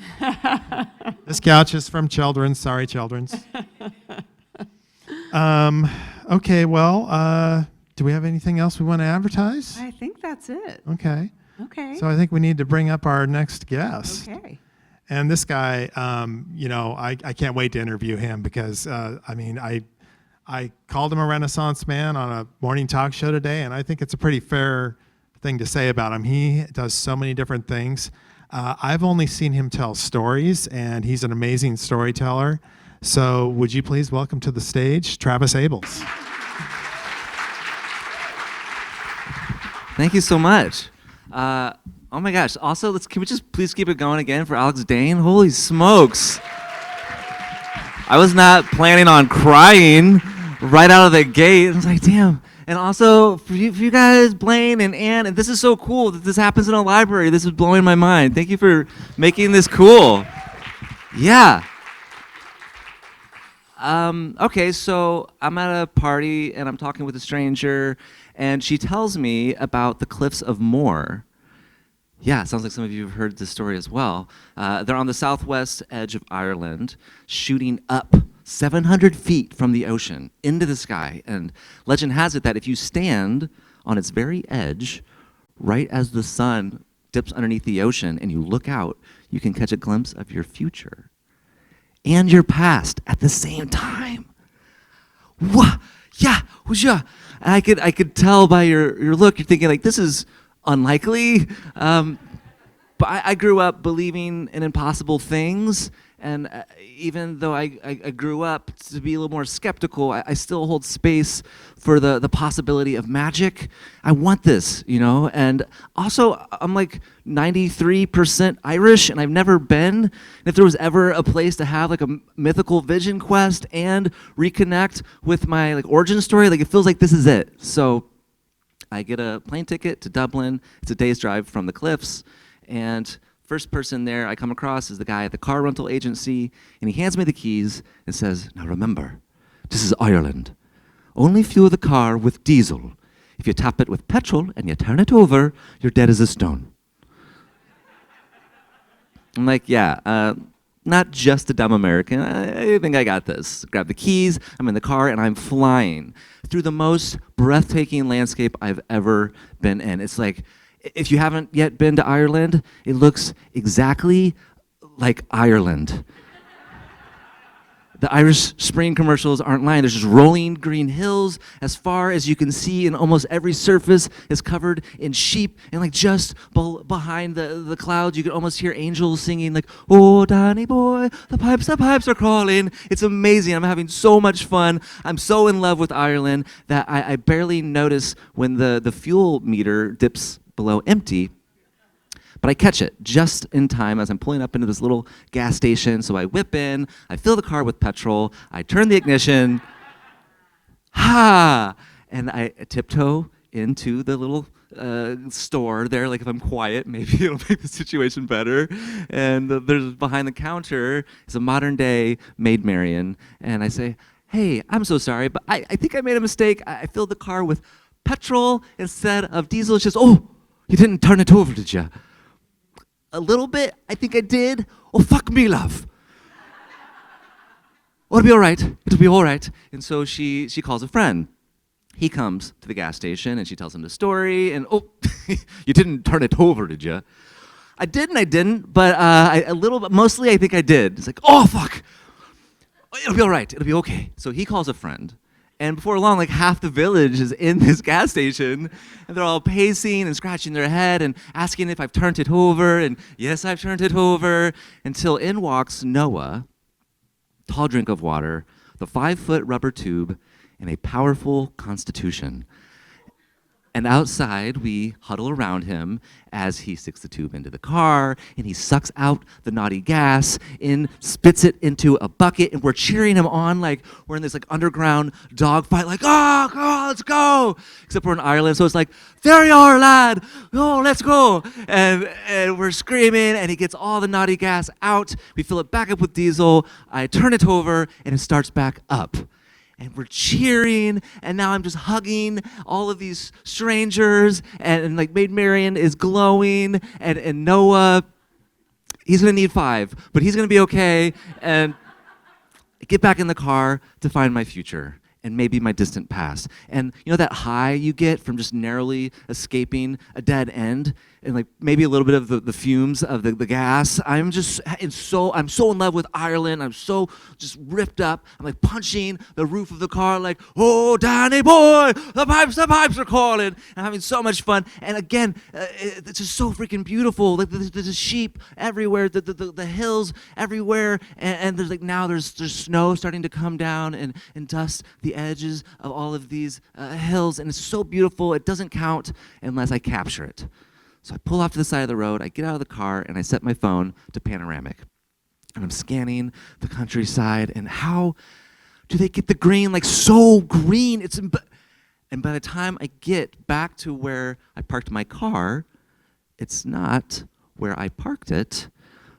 This couch is from Children's. Sorry, Children's. Okay, well, do we have anything else we want to advertise? I think that's it. Okay. Okay. So I think we need to bring up our next guest. Okay. And this guy, I can't wait to interview him because, I called him a Renaissance man on a morning talk show today, and I think it's a pretty fair thing to say about him. He does so many different things. I've only seen him tell stories, and he's an amazing storyteller. So would you please welcome to the stage Travis Abels. Thank you so much. Oh my gosh. Also, can we just please keep it going again for Alex Dane? Holy smokes. I was not planning on crying right out of the gate. I was like, damn. And also, for you guys, Blaine and Ann, and this is so cool that this happens in a library. This is blowing my mind. Thank you for making this cool. Yeah. Okay, so I'm at a party, and I'm talking with a stranger, and she tells me about the Cliffs of Moher. Yeah, it sounds like some of you have heard this story as well. They're on the southwest edge of Ireland, shooting up 700 feet from the ocean into the sky. And legend has it that if you stand on its very edge, right as the sun dips underneath the ocean and you look out, you can catch a glimpse of your future and your past at the same time. Wah, yeah, whoosha. And I could tell by your look, you're thinking like, this is unlikely. But I grew up believing in impossible things, and even though I grew up to be a little more skeptical, I still hold space for the possibility of magic. I want this, and also I'm like 93% Irish, and I've never been. And if there was ever a place to have like a mythical vision quest and reconnect with my like origin story, like it feels like this is it. So I get a plane ticket to Dublin. It's a day's drive from the Cliffs. And first person there I come across is the guy at the car rental agency. And he hands me the keys and says, now remember, this is Ireland. Only fuel the car with diesel. If you tap it with petrol and you turn it over, you're dead as a stone. I'm like, yeah, not just a dumb American. I think I got this. Grab the keys, I'm in the car, and I'm flying through the most breathtaking landscape I've ever been in. It's like, if you haven't yet been to Ireland, it looks exactly like Ireland. The Irish Spring commercials aren't lying. There's just rolling green hills as far as you can see, and almost every surface is covered in sheep. And like just behind the clouds, you can almost hear angels singing like, "Oh, Danny boy, the pipes are calling." It's amazing. I'm having so much fun. I'm so in love with Ireland that I barely notice when the fuel meter dips below empty. But I catch it just in time as I'm pulling up into this little gas station. So I whip in, I fill the car with petrol, I turn the ignition, and I tiptoe into the little store there. Like if I'm quiet, maybe it'll make the situation better. And there's behind the counter is a modern day Maid Marian. And I say, hey, I'm so sorry, but I think I made a mistake. I filled the car with petrol instead of diesel. It's just, oh, you didn't turn it over, did you? A little bit, I think I did. Oh, fuck me, love. Oh, it'll be all right. It'll be all right. And so she calls a friend. He comes to the gas station, and she tells him the story. And, oh, you didn't turn it over, did you? I didn't, but a little bit. Mostly, I think I did. It's like, oh, fuck. It'll be all right. It'll be okay. So he calls a friend. And before long, like half the village is in this gas station, and they're all pacing and scratching their head and asking if I've turned it over, and yes, I've turned it over, until in walks Noah, tall drink of water, the 5-foot rubber tube, and a powerful constitution. And outside, we huddle around him as he sticks the tube into the car, and he sucks out the naughty gas, and spits it into a bucket, and we're cheering him on like we're in this like underground dogfight, like, oh, let's go! Except we're in Ireland, so it's like, there you are, lad! Oh, let's go! And we're screaming, and he gets all the naughty gas out. We fill it back up with diesel. I turn it over, and it starts back up. And we're cheering, and now I'm just hugging all of these strangers, and like Maid Marian is glowing, and Noah, he's gonna need 5, but he's gonna be okay, and I get back in the car to find my future and maybe my distant past. And you know that high you get from just narrowly escaping a dead end and like maybe a little bit of the fumes of the gas? I'm so in love with Ireland. I'm so just ripped up. I'm like punching the roof of the car like, oh, Danny boy, the pipes are calling. I'm having so much fun. And again, it's just so freaking beautiful. Like there's sheep everywhere, the hills everywhere. And there's like now there's snow starting to come down and dust the edges of all of these hills. And it's so beautiful. It doesn't count unless I capture it. So I pull off to the side of the road, I get out of the car, and I set my phone to panoramic. And I'm scanning the countryside, and how do they get the green, like so green? And by the time I get back to where I parked my car, it's not where I parked it,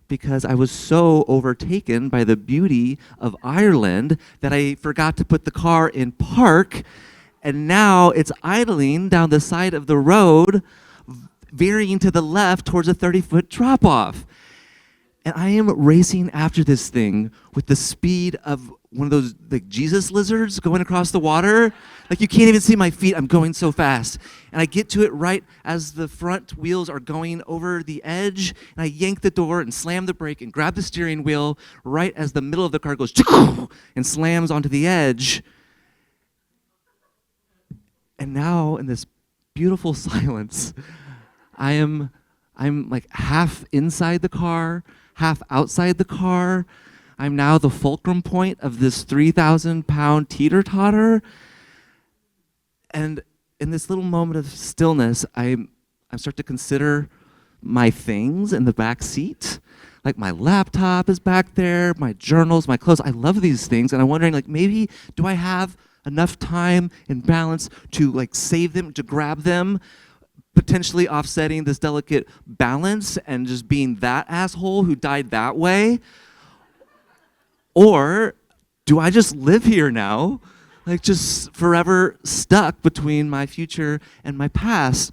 because I was so overtaken by the beauty of Ireland that I forgot to put the car in park, and now it's idling down the side of the road, veering to the left towards a 30-foot drop-off. And I am racing after this thing with the speed of one of those like Jesus lizards going across the water. Like you can't even see my feet. I'm going so fast. And I get to it right as the front wheels are going over the edge. And I yank the door and slam the brake and grab the steering wheel right as the middle of the car goes and slams onto the edge. And now in this beautiful silence, I'm like half inside the car, half outside the car. I'm now the fulcrum point of this 3,000-pound teeter-totter. And in this little moment of stillness, I start to consider my things in the back seat. Like my laptop is back there, my journals, my clothes. I love these things, and I'm wondering, like, maybe do I have enough time and balance to like save them, to grab them, potentially offsetting this delicate balance and just being that asshole who died that way? Or do I just live here now, like just forever stuck between my future and my past?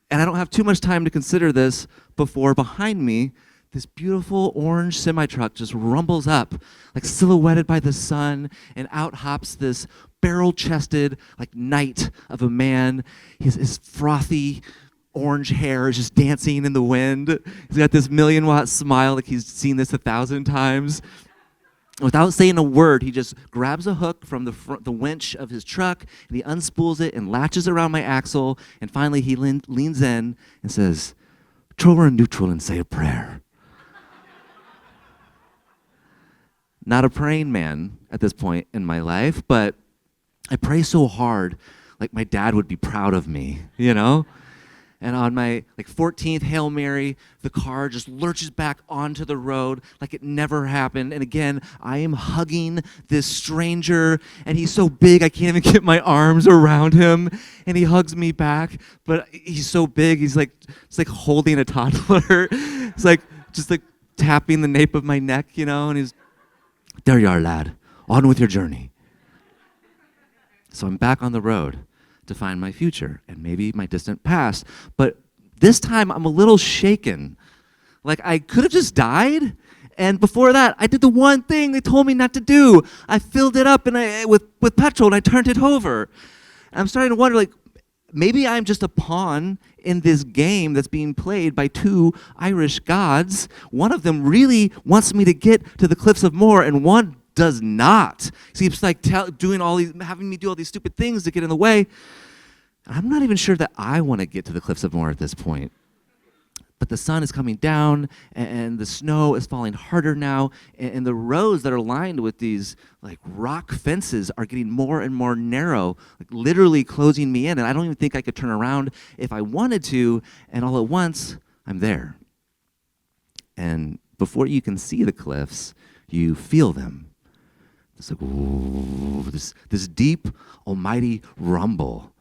And I don't have too much time to consider this before behind me, this beautiful orange semi-truck just rumbles up, like silhouetted by the sun, and out hops this barrel-chested like knight of a man. His frothy orange hair is just dancing in the wind. He's got this 1,000,000-watt smile like he's seen this 1,000 times. Without saying a word, he just grabs a hook from the winch of his truck, and he unspools it and latches around my axle, and finally he leans in and says, "Throw her in neutral and say a prayer." Not a praying man at this point in my life, but I pray so hard, like my dad would be proud of me, you know? And on my 14th Hail Mary, the car just lurches back onto the road like it never happened. And again, I am hugging this stranger, and he's so big I can't even get my arms around him. And he hugs me back, but he's so big, it's like holding a toddler. It's like just like tapping the nape of my neck, you know? And he's, "There you are, lad. On with your journey." So I'm back on the road to find my future and maybe my distant past. But this time I'm a little shaken. Like I could have just died. And before that, I did the one thing they told me not to do. I filled it up with petrol and I turned it over. And I'm starting to wonder, like, maybe I'm just a pawn in this game that's being played by two Irish gods. One of them really wants me to get to the Cliffs of Moher, and one does not. He keeps like having me do all these stupid things to get in the way. I'm not even sure that I want to get to the Cliffs of Moher at this point. but the sun is coming down, and the snow is falling harder now, and the roads that are lined with these like rock fences are getting more and more narrow, like literally closing me in, and I don't even think I could turn around if I wanted to, and all at once, I'm there. And before you can see the cliffs, you feel them. It's like, ooh, this deep, almighty rumble,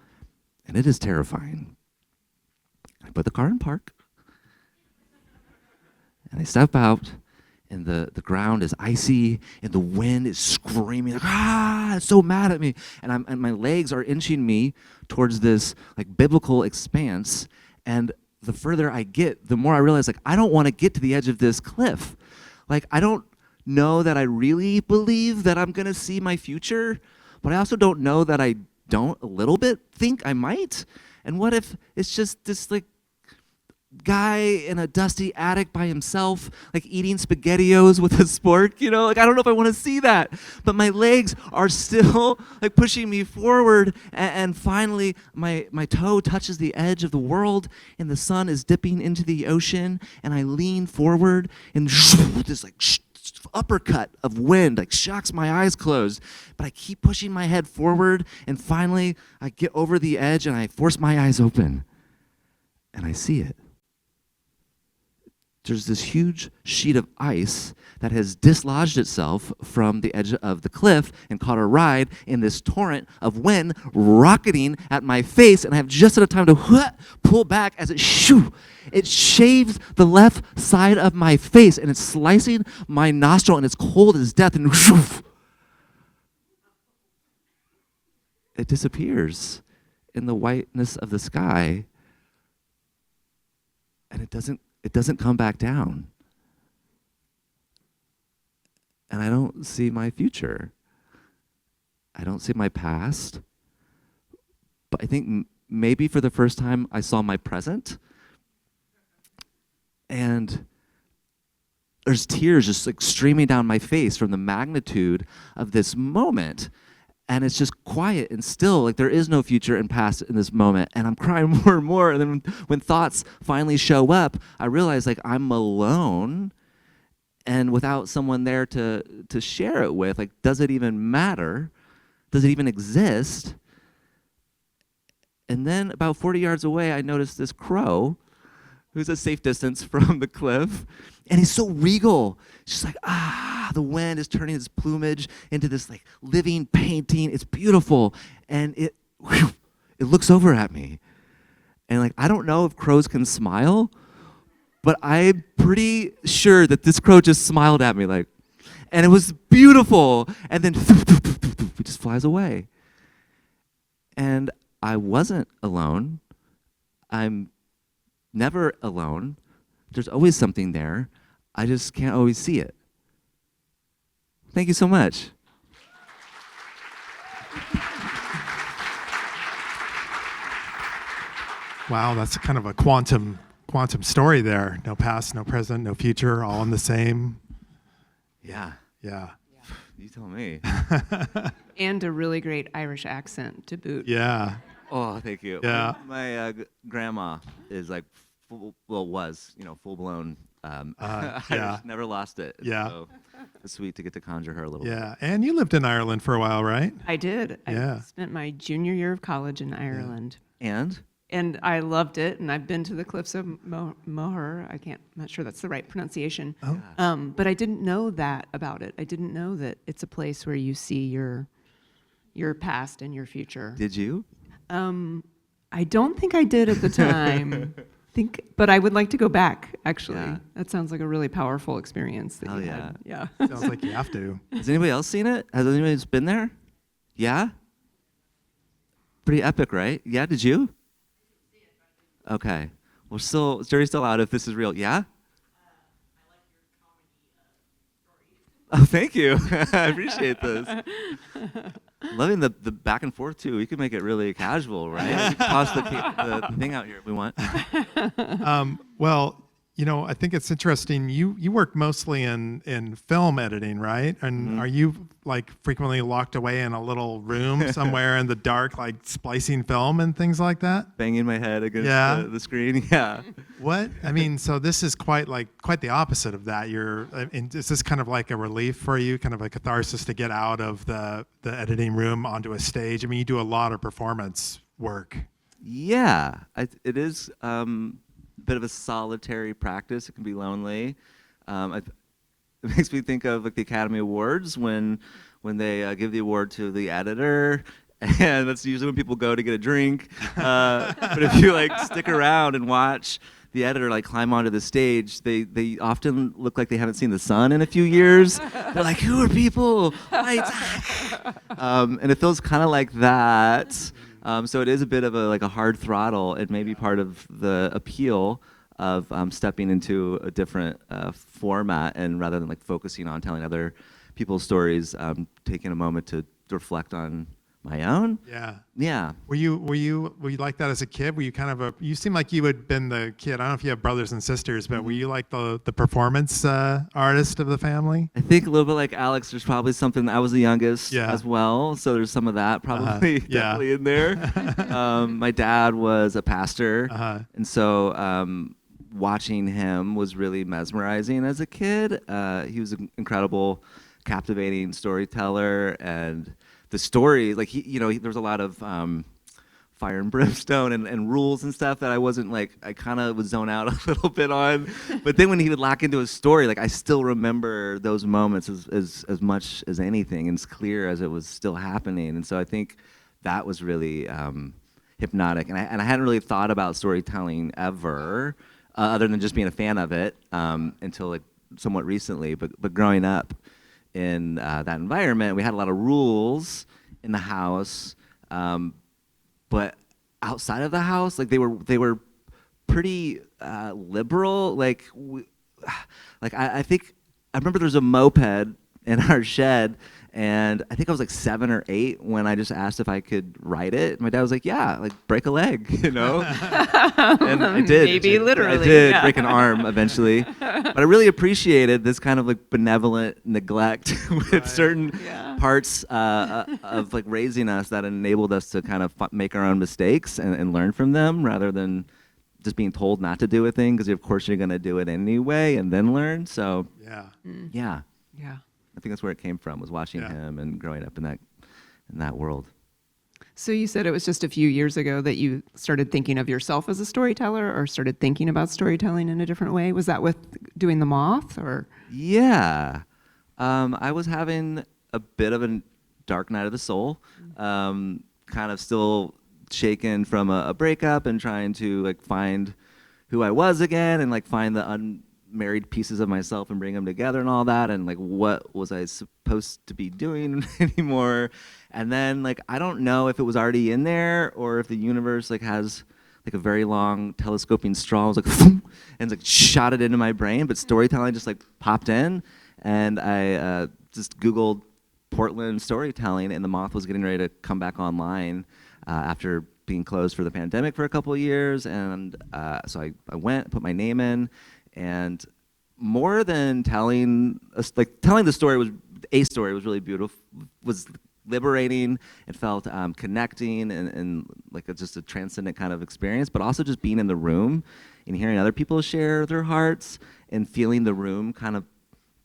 and it is terrifying. I put the car in park, and I step out, and the ground is icy, and the wind is screaming, like, ah, it's so mad at me. And my legs are inching me towards this like biblical expanse, and the further I get, the more I realize, like, I don't want to get to the edge of this cliff. Like, I don't know that I really believe that I'm going to see my future, but I also don't know that I don't a little bit think I might. And what if it's just this, like, guy in a dusty attic by himself, like eating SpaghettiOs with a spork, you know? Like, I don't know if I want to see that. But my legs are still like pushing me forward, and finally my toe touches the edge of the world, and the sun is dipping into the ocean, and I lean forward, and this like uppercut of wind like shocks my eyes closed. But I keep pushing my head forward, and finally I get over the edge, and I force my eyes open, and I see it. There's this huge sheet of ice that has dislodged itself from the edge of the cliff and caught a ride in this torrent of wind rocketing at my face, and I have just enough time to pull back as it shaves the left side of my face, and it's slicing my nostril, and it's cold as death, and it disappears in the whiteness of the sky, and it doesn't come back down. And I don't see my future. I don't see my past. But I think maybe for the first time I saw my present. And there's tears just like streaming down my face from the magnitude of this moment. And it's just quiet and still, like there is no future and past in this moment. And I'm crying more and more. And then when thoughts finally show up, I realize like I'm alone and without someone there to share it with. Like, does it even matter? Does it even exist? And then about 40 yards away, I noticed this crow who's a safe distance from the cliff. And he's so regal. It's just like, the wind is turning his plumage into this like living painting. It's beautiful. And it looks over at me. And like, I don't know if crows can smile, but I'm pretty sure that this crow just smiled at me like, and it was beautiful. And then it just flies away. And I wasn't alone. I'm never alone. There's always something there. I just can't always see it. Thank you so much. Wow, that's kind of a quantum story there. No past, no present, no future, all in the same. Yeah. Yeah. You tell me. And a really great Irish accent to boot. Yeah. Oh, thank you. Yeah. My grandma is like, was, full-blown. Yeah. Irish, never lost it. Yeah. So it's sweet to get to conjure her a little bit. Yeah. And you lived in Ireland for a while, right? I did. Yeah. I spent my junior year of college in Ireland. And I loved it, and I've been to the cliffs of Moher. I'm not sure that's the right pronunciation. Oh. But I didn't know that about it. I didn't know that it's a place where you see your past and your future. Did you? I don't think I did at the time. But I would like to go back, actually. Yeah. That sounds like a really powerful experience that Hell you yeah. had. Yeah. Sounds like you have to. Has anybody else seen it? Has anybody else been there? Yeah? Pretty epic, right? Yeah, did you? Okay. Well, jury's still out if this is real. Yeah? Oh, thank you. I appreciate this. Loving the back and forth, too. We could make it really casual, right? We could toss the thing out here if we want. Well, I think it's interesting. You work mostly in film editing, right? And are you like frequently locked away in a little room somewhere in the dark, like splicing film and things like that? Banging my head against the screen. Yeah. What? I mean, so this is quite the opposite of that. Is this kind of like a relief for you, kind of a catharsis to get out of the editing room onto a stage? I mean, you do a lot of performance work. Yeah, it is a bit of a solitary practice. It can be lonely. It makes me think of like the Academy Awards when they give the award to the editor, and that's usually when people go to get a drink. But if you like stick around and watch the editor like climb onto the stage, they often look like they haven't seen the sun in a few years. They're like, "Who are people?" And it feels kind of like that. So it is a bit of a hard throttle, and maybe part of the appeal of stepping into a different format, and rather than like focusing on telling other people's stories, taking a moment to reflect on my own. Yeah. Were you like that as a kid? Were you kind of you seem like you had been the kid. I don't know if you have brothers and sisters, but were you like the performance artist of the family? I think a little bit like Alex, there's probably something. I was the youngest as well, so there's some of that probably definitely in there. My dad was a pastor, and so watching him was really mesmerizing as a kid. He was an incredible, captivating storyteller, and the story, like there was a lot of fire and brimstone and rules and stuff that I wasn't like, I kind of would zone out a little bit on. But then when he would lock into a story, like I still remember those moments as much as anything, and as clear as it was still happening. And so I think that was really hypnotic. And I hadn't really thought about storytelling ever, other than just being a fan of it until like somewhat recently. But growing up in that environment, we had a lot of rules in the house, but outside of the house, like they were pretty liberal. I think I remember there was a moped in our shed, and I think I was like 7 or 8 when I just asked if I could ride it. My dad was like, "Yeah, like break a leg, And I did. Maybe literally. I did break an arm eventually, but I really appreciated this kind of like benevolent neglect with certain parts of like raising us that enabled us to kind of make our own mistakes and learn from them, rather than just being told not to do a thing, because of course you're going to do it anyway and then learn. So yeah. I think that's where it came from, was watching him and growing up in that world. So you said it was just a few years ago that you started thinking of yourself as a storyteller, or started thinking about storytelling in a different way. Was that with doing The Moth, or? Yeah. I was having a bit of a dark night of the soul, kind of still shaken from a breakup and trying to like find who I was again, and like find the unmarried pieces of myself and bring them together and all that, and like what was I supposed to be doing anymore. And then like I don't know if it was already in there, or if the universe like has like a very long telescoping straw. I was like and like shot it into my brain, but storytelling just like popped in, and I just Googled Portland storytelling, and The Moth was getting ready to come back online after being closed for the pandemic for a couple of years. And so I went, put my name in, and more than telling the story was really beautiful, was liberating. It felt connecting and like just a transcendent kind of experience, but also just being in the room and hearing other people share their hearts and feeling the room, kind of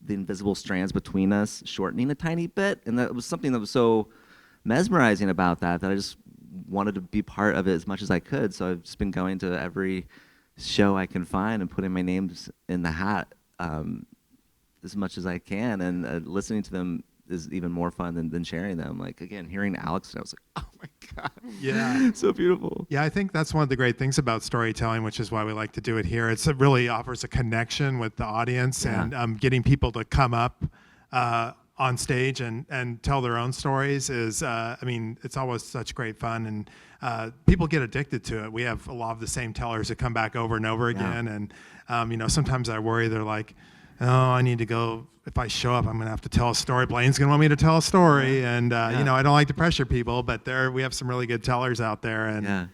the invisible strands between us shortening a tiny bit. And that was something that was so mesmerizing about that I just wanted to be part of it as much as I could. So I've just been going to every show I can find and putting my names in the hat as much as I can, and listening to them is even more fun than sharing them. Like, again, hearing Alex, I was like, oh my God. Yeah. So beautiful. Yeah, I think that's one of the great things about storytelling, which is why we like to do it here. It really offers a connection with the audience, and getting people to come up on stage and tell their own stories is, it's always such great fun, and people get addicted to it. We have a lot of the same tellers that come back over and over again, and sometimes I worry they're like, oh, I need to go. If I show up, I'm going to have to tell a story. Blaine's going to want me to tell a story, and I don't like to pressure people, but we have some really good tellers out there, and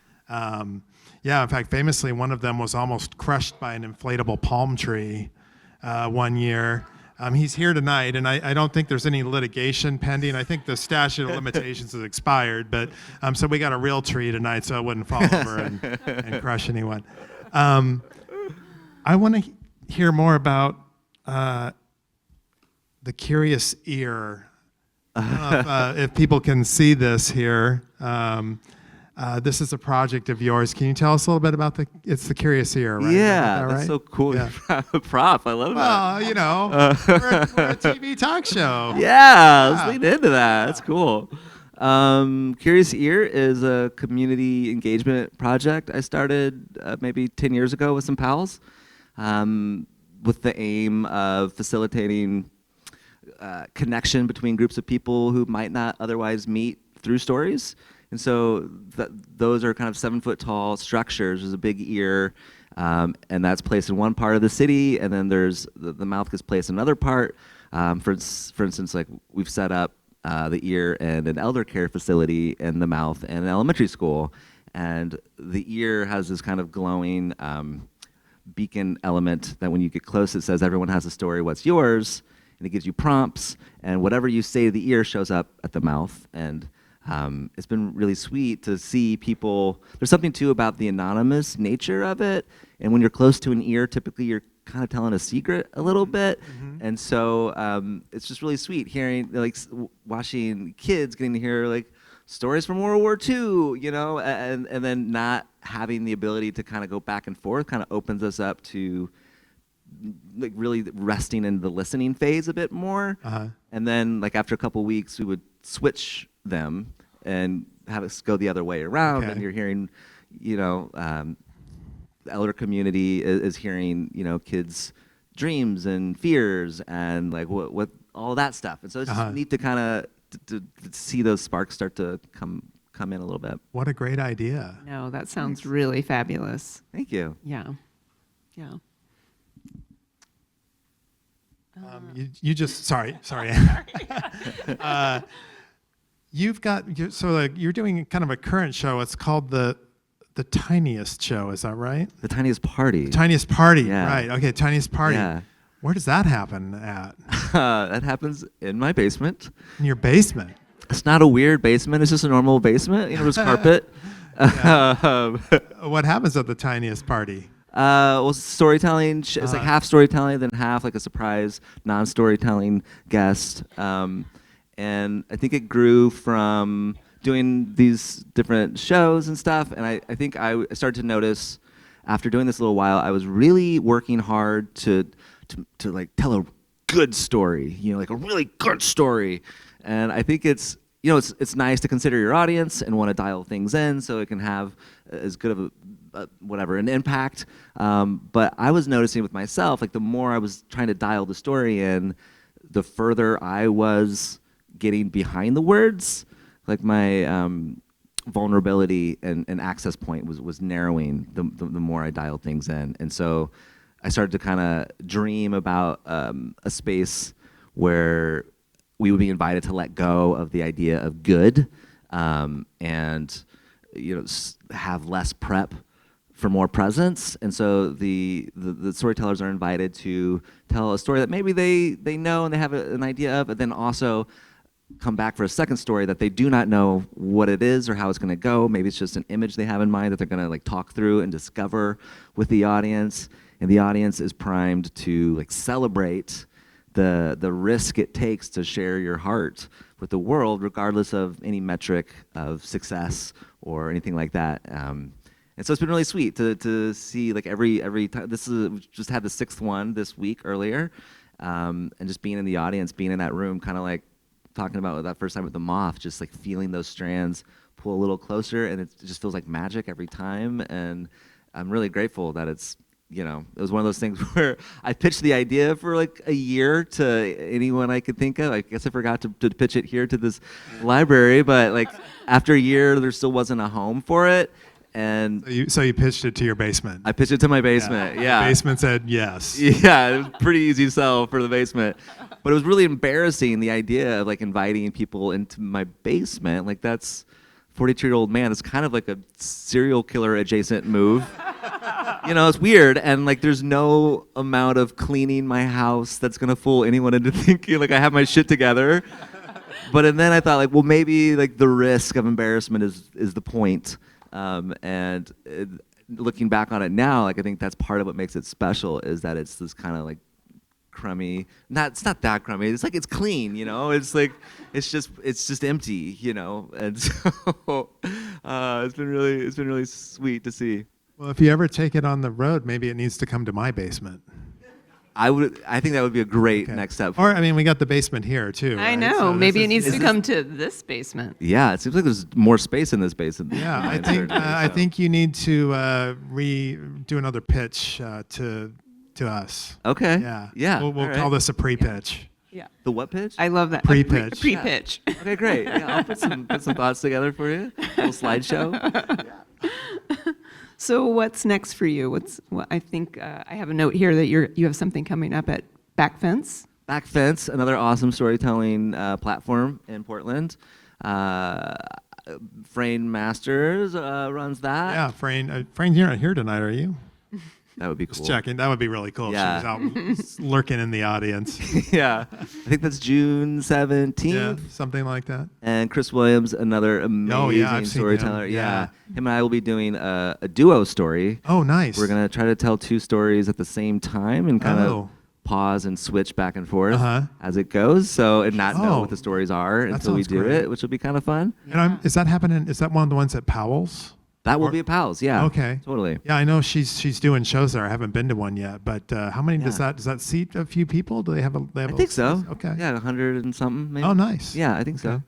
Yeah, in fact, famously, one of them was almost crushed by an inflatable palm tree one year. He's here tonight, and I don't think there's any litigation pending. I think the statute of limitations has expired, but so we got a real tree tonight, so it wouldn't fall over and crush anyone. I want to hear more about the curious ear. I don't know if people can see this here. This is a project of yours. Can you tell us a little bit about it's the curious ear, right? Yeah, Right? that's so cool. Yeah. Prop, I love that. Well, you know, we're a TV talk show. Yeah, let's lean into that. That's cool. Curious Ear is a community engagement project I started maybe 10 years ago with some pals, with the aim of facilitating connection between groups of people who might not otherwise meet through stories. And so those are kind of 7-foot-tall structures. There's a big ear, and that's placed in one part of the city, and then there's the mouth gets placed in another part. For instance, like we've set up the ear in an elder care facility, and the mouth in an elementary school. And the ear has this kind of glowing beacon element that when you get close, it says, "Everyone has a story, what's yours?" And it gives you prompts, and whatever you say to the ear shows up at the mouth. And it's been really sweet to see people. There's something too about the anonymous nature of it, and when you're close to an ear, typically you're kind of telling a secret a little bit. And so it's just really sweet hearing, like, watching kids getting to hear like stories from World War II, you know, and then not having the ability to kind of go back and forth kind of opens us up to like really resting in the listening phase a bit more. And then like after a couple weeks, we would switch them and have us go the other way around. Okay. And you're hearing, you know, the elder community is hearing, you know, kids' dreams and fears and like what all that stuff. And so it's just neat to kind of to see those sparks start to come in a little bit. What a great idea. No, that sounds really fabulous. Thank you. Yeah. Yeah. You just sorry. You've got so like you're doing kind of a current show. It's called the Tiniest Show. Is that right? The Tiniest Party. Tiniest Party. Yeah. Right. Okay. Tiniest Party. Yeah. Where does that happen at? That happens in my basement. In your basement. It's not a weird basement. It's just a normal basement. You know, there's carpet. What happens at the Tiniest Party? Well, storytelling. It's like half storytelling, then half like a surprise non-storytelling guest. And I think it grew from doing these different shows and stuff. And I think I started to notice after doing this a little while, I was really working hard to like tell a good story, you know, like a really good story. And I think it's, you know, it's nice to consider your audience and want to dial things in so it can have as good of an impact. But I was noticing with myself, like the more I was trying to dial the story in, the further I was getting behind the words. Like my vulnerability and access point was narrowing the more I dialed things in. And so I started to kind of dream about a space where we would be invited to let go of the idea of good, and you know, have less prep for more presence. And so the storytellers are invited to tell a story that maybe they know and they have an idea of, but then also come back for a second story that they do not know what it is or how it's going to go. Maybe it's just an image they have in mind that they're going to like talk through and discover with the audience, and the audience is primed to like celebrate the risk it takes to share your heart with the world, regardless of any metric of success or anything like that. And so it's been really sweet to see like every time. We just had the 6th one this week earlier, and just being in the audience, being in that room, kind of like talking about that first time with the moth, just like feeling those strands pull a little closer, and it just feels like magic every time. And I'm really grateful that it's, you know, it was one of those things where I pitched the idea for like a year to anyone I could think of. I guess I forgot to pitch it here to this library, but like after a year, there still wasn't a home for it. And so you pitched it to your basement. I pitched it to my basement. Yeah. The basement said yes. Yeah, it was pretty easy sell for the basement. But it was really embarrassing, the idea of like inviting people into my basement. Like that's 42-year-old man. It's kind of like a serial killer adjacent move. It's weird, and like there's no amount of cleaning my house that's gonna fool anyone into thinking like I have my shit together. But then I thought like, well, maybe like the risk of embarrassment is the point. Looking back on it now, like I think that's part of what makes it special is that it's this kind of like crummy. It's not that crummy. It's like it's clean, It's like it's just empty, And so it's been really sweet to see. Well, if you ever take it on the road, maybe it needs to come to my basement. I think that would be a great next step. Or we got the basement here too. I right? know. So Maybe it needs to come to this basement. Yeah, it seems like there's more space in this basement. Yeah, I think you need to do another pitch to us. Okay. Yeah. We'll all right. call this a pre-pitch. Yeah. The what pitch? I love that. Pre-pitch. Pre-pitch. Okay, great. Yeah, I'll put some thoughts together for you. A little slideshow. So what's next for you? I think I have a note here that you have something coming up at Back Fence. Back Fence, another awesome storytelling platform in Portland. Frayne Masters runs that. Yeah, Frayne, you're not here tonight, are you? That would be cool. Just checking. That would be really cool Yeah. if she was out lurking in the audience. Yeah. I think that's June 17th. Yeah, something like that. And Chris Williams, another amazing I've seen storyteller. him. Yeah. Him and I will be doing a duo story. Oh, nice. We're going to try to tell two stories at the same time and kind Oh. of pause and switch back and forth Uh-huh. as it goes. And not know Oh. what the stories are That until we sounds do great. it, which will be kind of fun. And is that happening? Is that one of the ones at Powell's? That will Or- be a pals. Yeah. Okay. Totally. Yeah, I know she's doing shows there. I haven't been to one yet, but how many does Yeah. that seat a few people? Do they have a? I think so. Okay. Yeah, 100 and something maybe. Oh, nice. Yeah, I think so. Okay.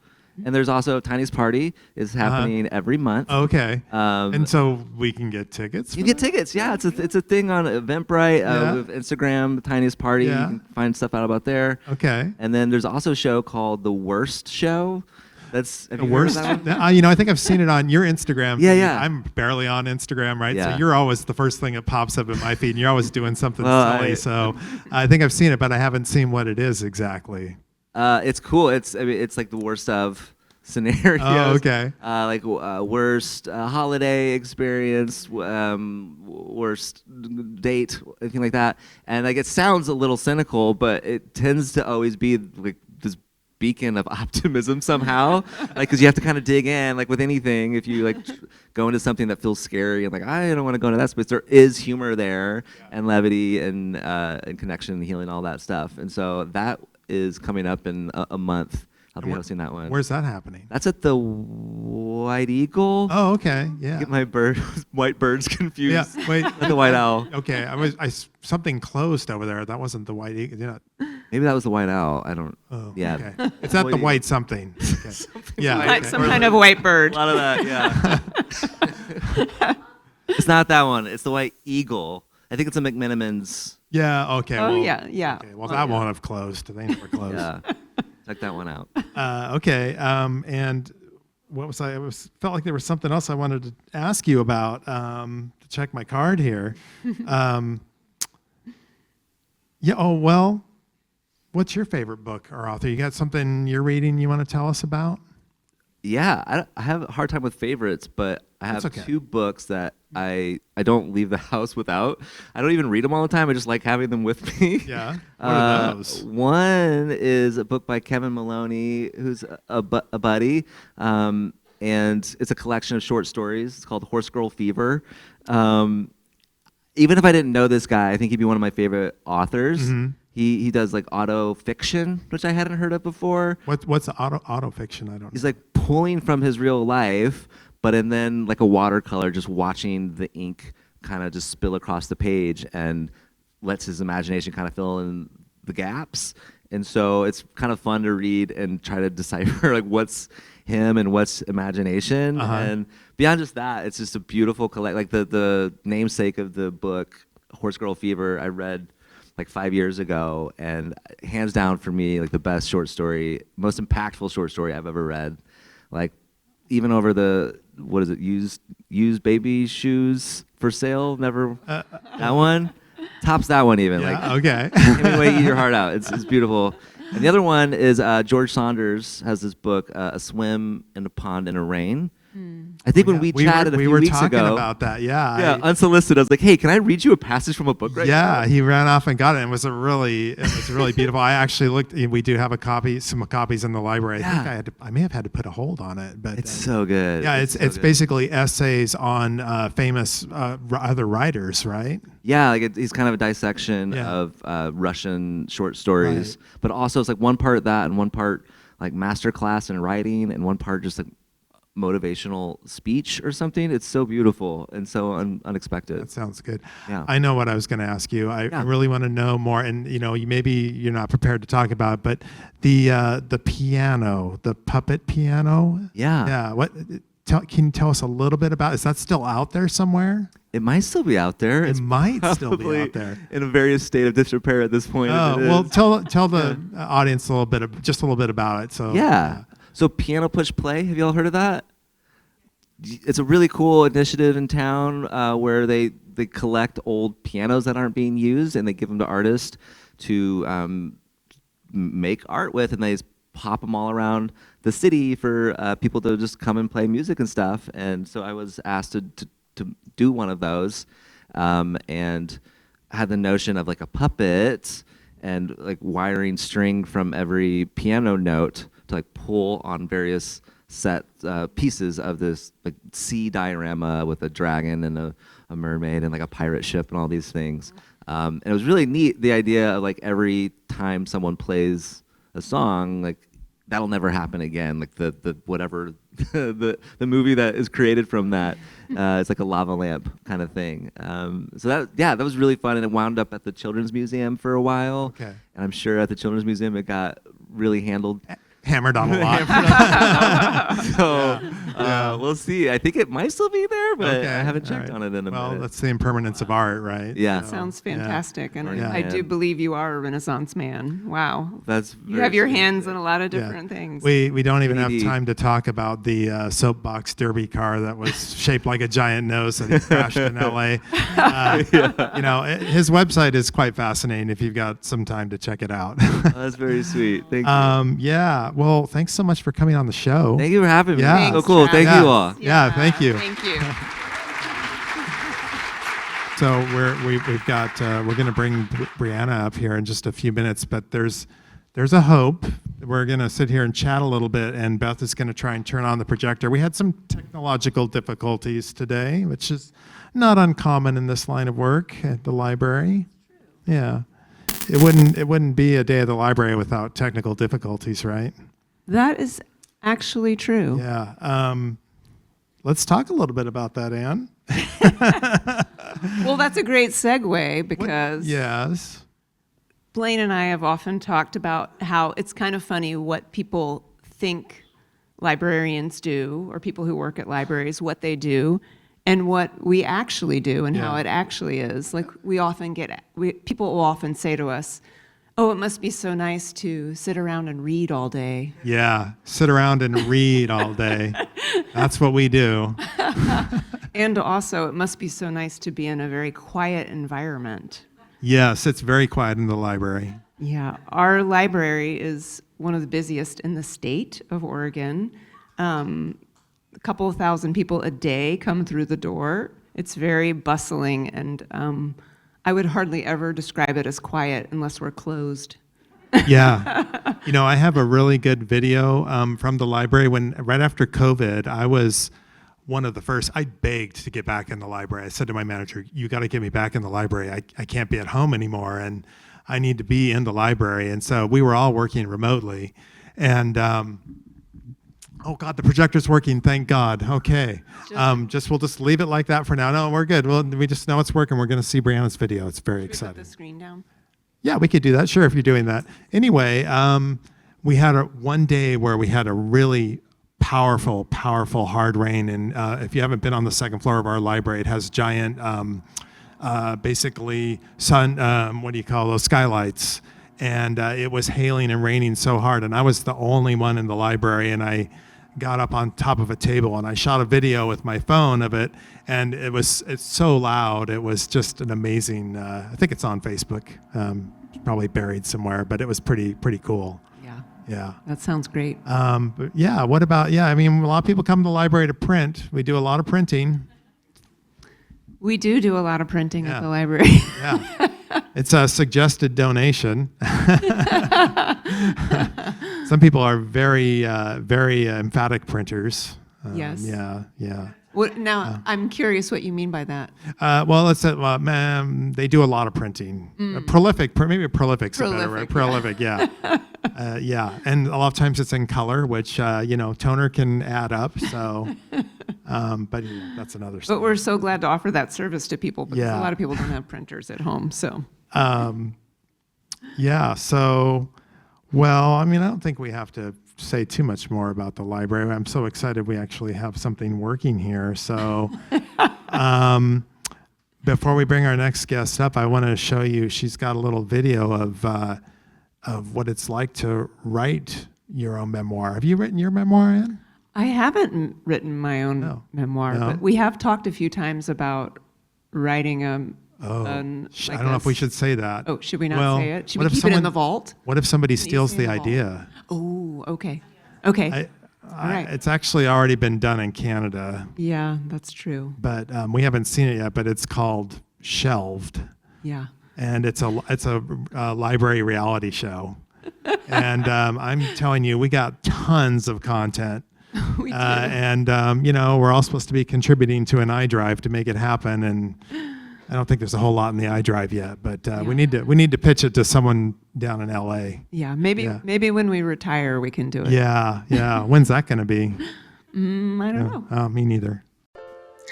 And there's also Tiny's Party is happening every month. Okay. Um, And so we can get tickets. You for get that? tickets. Yeah, it's a thing on Eventbrite Yeah. with Instagram, Tiny's Party. Yeah. You can find stuff out about there. Okay. And then there's also a show called The Worst Show. Have The you heard of worst. that one? I think I've seen it on your Instagram. Yeah, yeah. I'm barely on Instagram, right? Yeah. So you're always the first thing that pops up in my feed, and you're always doing something Well, silly. So I think I've seen it, but I haven't seen what it is exactly. It's cool. It's like the worst of scenarios. Oh, okay. Worst holiday experience, worst date, anything like that. And like it sounds a little cynical, but it tends to always be like this beacon of optimism somehow. Like, because you have to kind of dig in, like with anything. If you go into something that feels scary and like I don't want to go into that space, there is humor there and levity and connection and healing, all that stuff. And so that is coming up in a month. I'll be hosting that one. Where's that happening? That's at the White Eagle. Oh, okay. Yeah. Get my white birds confused. Yeah. Wait. At the White Owl. Okay. Something closed over there. That wasn't the White Eagle. Maybe that was the White Owl. I don't. Oh, Yeah. Okay. It's at the White something. Okay. Yeah. Like okay. some kind of white bird. A lot of that. Yeah. It's not that one. It's the White Eagle. I think it's a McMenamins. Yeah. Okay. Oh, well, yeah. Okay. Well, that won't have closed. They never closed. Yeah. Check that one out. Okay. And what was I? Felt like there was something else I wanted to ask you about. To check my card here. Yeah. Oh well. What's your favorite book or author? You got something you're reading you want to tell us about? Yeah, I have a hard time with favorites, but I have That's okay. two books that I don't leave the house without. I don't even read them all the time. I just like having them with me. Yeah. What are those? One is a book by Kevin Maloney, who's a buddy, and it's a collection of short stories. It's called Horse Girl Fever. Even if I didn't know this guy, I think he'd be one of my favorite authors. Mm-hmm. He does like auto fiction, which I hadn't heard of before. What's the auto fiction? I don't. He's like pulling from his real life, but and then like a watercolor, just watching the ink kind of just spill across the page and lets his imagination kind of fill in the gaps. And so it's kind of fun to read and try to decipher like what's him and what's imagination. Uh-huh. And beyond just that, it's just a beautiful like the namesake of the book, Horse Girl Fever, I read like 5 years ago, and hands down for me, like the best short story, most impactful short story I've ever read. Like even over the, what is it, used baby shoes for sale, never, that one tops that one even. Yeah. Like Okay. Hemingway, Eat Your Heart Out. It's beautiful. And the other one is George Saunders has this book, A Swim in a Pond in a Rain. I think when we chatted a we few were weeks talking ago, about that. Yeah. yeah, unsolicited, I was like, hey, can I read you a passage from a book right now? Yeah, he ran off and got it. And it was really beautiful. I actually looked. We do have some copies in the library. I think I may have had to put a hold on it, but It's so good. yeah, it's so good. basically essays on famous other writers, right? Yeah, like it's kind of a dissection Yeah. of Russian short stories, but also it's like one part that and one part like masterclass in writing and one part just like motivational speech or something. It's so beautiful and so unexpected. That sounds good. Yeah. I know what I was going to ask you. I really want to know more, and maybe you're not prepared to talk about it, but the piano, the puppet piano. Yeah. Yeah. Can you tell us a little bit about? Is that still out there somewhere? It might still be out there. It might still be probably out there. in a various state of disrepair at this point. Oh, if it well, is. tell the audience a little bit about it. So Yeah. So Piano Push Play, have you all heard of that? It's a really cool initiative in town where they collect old pianos that aren't being used and they give them to artists to make art with, and they just pop them all around the city for people to just come and play music and stuff. And so I was asked to do one of those, and I had the notion of like a puppet and like wiring string from every piano note to like pull on various set pieces of this like sea diorama with a dragon and a mermaid and like a pirate ship and all these things. And it was really neat, the idea of like every time someone plays a song, like that'll never happen again. Like the whatever the movie that is created from that, it's like a lava lamp kind of thing. So that was really fun, and it wound up at the Children's Museum for a while. Okay. And I'm sure at the Children's Museum it got really handled. Hammered on a lot. So we'll see. I think it might still be there, but Okay, I haven't all checked right. on it in a Well, minute. that's the impermanence of art, right? Yeah. Sounds fantastic, and Yeah. I do believe you are a Renaissance man. Wow, That's you very have your sweet. hands in a lot of Yeah. different things. We don't even have Indeed. time to talk about the soapbox derby car that was shaped like a giant nose that he crashed in L.A. His website is quite fascinating if you've got some time to check it out. That's very sweet. Thank you. Yeah. Well, thanks so much for coming on the show. Thank you for having me. Yeah. So Thanks, cool. Travis. Thank you all. Yeah, thank you. Thank you. So we're going to bring Brianna up here in just a few minutes, but there's a hope. We're going to sit here and chat a little bit, and Beth is going to try and turn on the projector. We had some technological difficulties today, which is not uncommon in this line of work at the library. Yeah. It wouldn't be a day at the library without technical difficulties, right? That is actually true. Yeah. Let's talk a little bit about that, Anne. Well, that's a great segue because Yes. Blaine and I have often talked about how it's kind of funny what people think librarians do, or people who work at libraries, what they do, and what we actually do, and how Yeah. it actually is. Like people will often say to us, "Oh, it must be so nice to sit around and read all day." Yeah. Sit around and read all day. That's what we do. And also, it must be so nice to be in a very quiet environment. Yes, it's very quiet in the library. Yeah, our library is one of the busiest in the state of Oregon. A couple of thousand people a day come through the door. It's very bustling, and I would hardly ever describe it as quiet unless we're closed. Yeah. I have a really good video from the library when right after COVID, I was one of the first. I begged to get back in the library. I said to my manager, "You got to get me back in the library. I can't be at home anymore, and I need to be in the library." And so we were all working remotely, and oh God, the projector's working. Thank God. Okay, we'll just leave it like that for now. No, we're good. Well, we just know it's working. We're going to see Brianna's video. It's very Should we put exciting. the screen down? Yeah, we could do that. Sure, if you're doing that. Anyway, we had one day where we had a really powerful hard rain, and if you haven't been on the second floor of our library, it has giant basically sun what do you call those, skylights, and it was hailing and raining so hard, and I was the only one in the library, and I got up on top of a table and I shot a video with my phone of it, and it's so loud. It was just an amazing I think it's on Facebook, probably buried somewhere, but it was pretty cool. Yeah. Yeah. That sounds great. But yeah, what about, yeah, I mean, a lot of people come to the library to print. We do a lot of printing. We do a lot of printing Yeah. at the library. Yeah. It's a suggested donation. Some people are very, very emphatic printers. Yes. Yeah. Now, I'm curious what you mean by that. Well, let's say, they do a lot of printing. Maybe prolific's a better word. Prolific, yeah. Yeah, and a lot of times it's in color, which, toner can add up, so, but that's another story. But we're so glad to offer that service to people because Yeah. a lot of people don't have printers at home, so. Yeah, so, well, I mean, I don't think we have to say too much more about the library. I'm so excited we actually have something working here. So before we bring our next guest up, I want to show you, she's got a little video of what it's like to write your own memoir. Have you written your memoir, Anne? I haven't written my own memoir, No? but we have talked a few times about writing I like don't know if we should say that. Oh, should we not Well, say it? Should what we if keep it in someone- the vault? What if somebody Can you steals say the in the vault? idea? Oh, okay. Okay. All right. It's actually already been done in Canada, Yeah, that's true. but we haven't seen it yet, but it's called Shelved. Yeah. And it's a library reality show. And I'm telling you, we got tons of content. We do. And we're all supposed to be contributing to an iDrive to make it happen. And I don't think there's a whole lot in the iDrive yet, but we need to pitch it to someone down in LA. Yeah, maybe when we retire we can do it. Yeah. When's that going to be? I don't know. Me neither.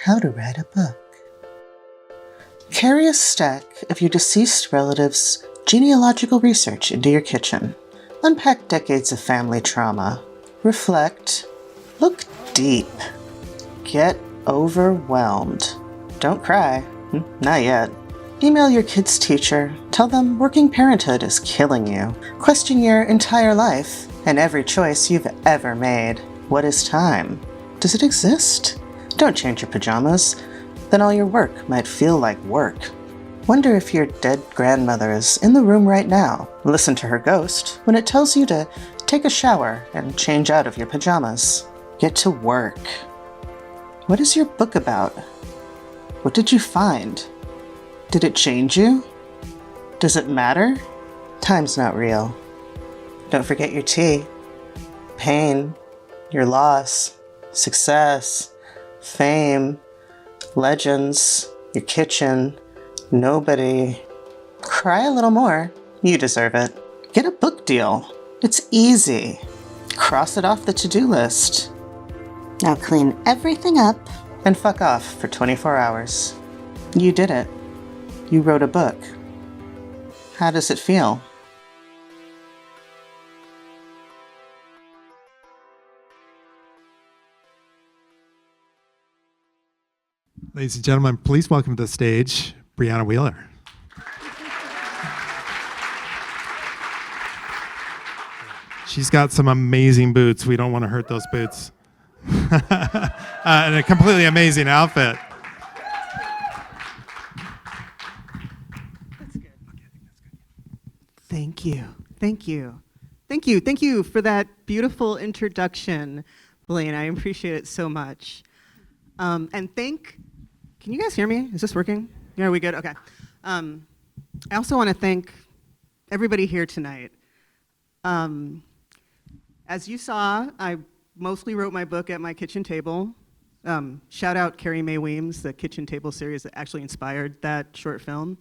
How to write a book. Carry a stack of your deceased relatives' genealogical research into your kitchen. Unpack decades of family trauma. Reflect. Look deep. Get overwhelmed. Don't cry. Not yet. Email your kid's teacher. Tell them working parenthood is killing you. Question your entire life and every choice you've ever made. What is time? Does it exist? Don't change your pajamas. Then all your work might feel like work. Wonder if your dead grandmother is in the room right now. Listen to her ghost when it tells you to take a shower and change out of your pajamas. Get to work. What is your book about? What did you find? Did it change you? Does it matter? Time's not real. Don't forget your tea. Pain, your loss, success, fame, legends, your kitchen, nobody. Cry a little more. You deserve it. Get a book deal. It's easy. Cross it off the to-do list. Now clean everything up and fuck off for 24 hours. You did it. You wrote a book. How does it feel? Ladies and gentlemen, please welcome to the stage Brianna Wheeler. She's got some amazing boots. We don't want to hurt those boots. And a completely amazing outfit. Thank you. Thank you. Thank you. Thank you for that beautiful introduction, Blaine. I appreciate it so much. Can you guys hear me? Is this working? Yeah, are we good? Okay. I also want to thank everybody here tonight. As you saw, I mostly wrote my book at my kitchen table. Shout out Carrie Mae Weems, the kitchen table series that actually inspired that short film.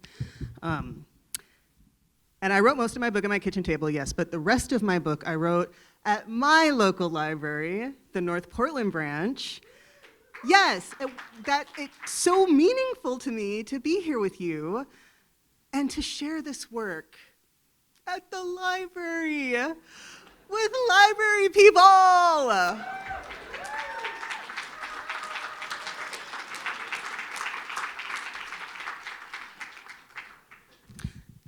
And I wrote most of my book at my kitchen table, yes, but the rest of my book I wrote at my local library, the North Portland branch. Yes, it's so meaningful to me to be here with you and to share this work at the library with library people.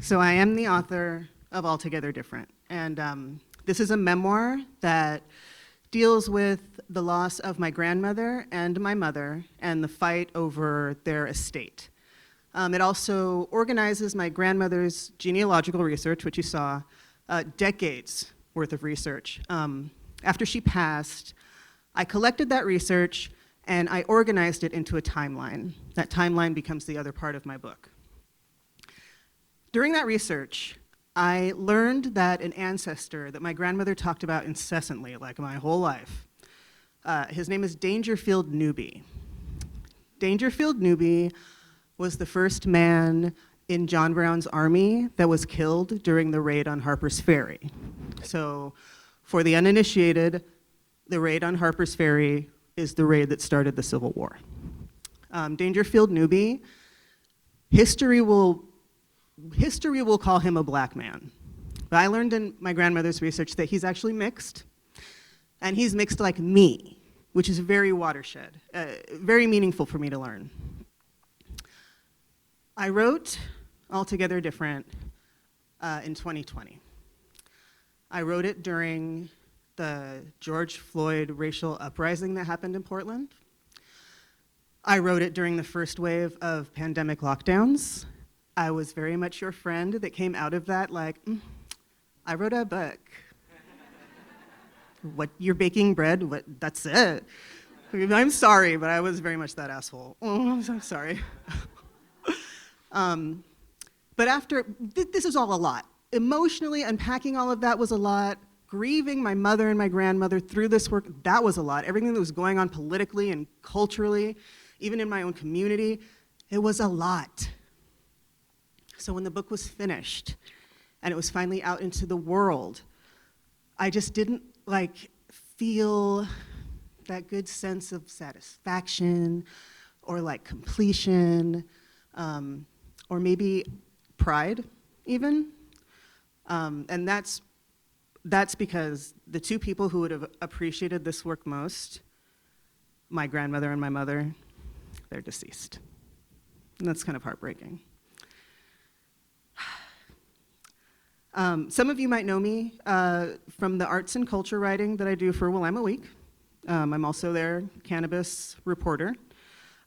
So I am the author of Altogether Different, and this is a memoir that deals with the loss of my grandmother and my mother and the fight over their estate. It also organizes my grandmother's genealogical research, which you saw, decades worth of research. After she passed, I collected that research and I organized it into a timeline. That timeline becomes the other part of my book. During that research, I learned that an ancestor that my grandmother talked about incessantly, like my whole life, his name is Dangerfield Newby. Dangerfield Newby was the first man in John Brown's army that was killed during the raid on Harper's Ferry. So for the uninitiated, the raid on Harper's Ferry is the raid that started the Civil War. Dangerfield Newby, history will call him a black man. But I learned in my grandmother's research that he's actually mixed, and he's mixed like me, which is very watershed, very meaningful for me to learn. I wrote Altogether Different in 2020. I wrote it during the George Floyd racial uprising that happened in Portland. I wrote it during the first wave of pandemic lockdowns. I was very much your friend that came out of that like, I wrote a book. What, you're baking bread? What, that's it? I'm sorry, but I was very much that asshole. Oh, I'm sorry. But after, this is all a lot. Emotionally, unpacking all of that was a lot. Grieving my mother and my grandmother through this work, that was a lot. Everything that was going on politically and culturally, even in my own community, it was a lot. So when the book was finished and it was finally out into the world, I just didn't feel that good sense of satisfaction or completion, or maybe pride even. And that's because the two people who would have appreciated this work most, my grandmother and my mother, they're deceased. And that's kind of heartbreaking. Some of you might know me from the arts and culture writing that I do for Willamette Week. I'm also their cannabis reporter.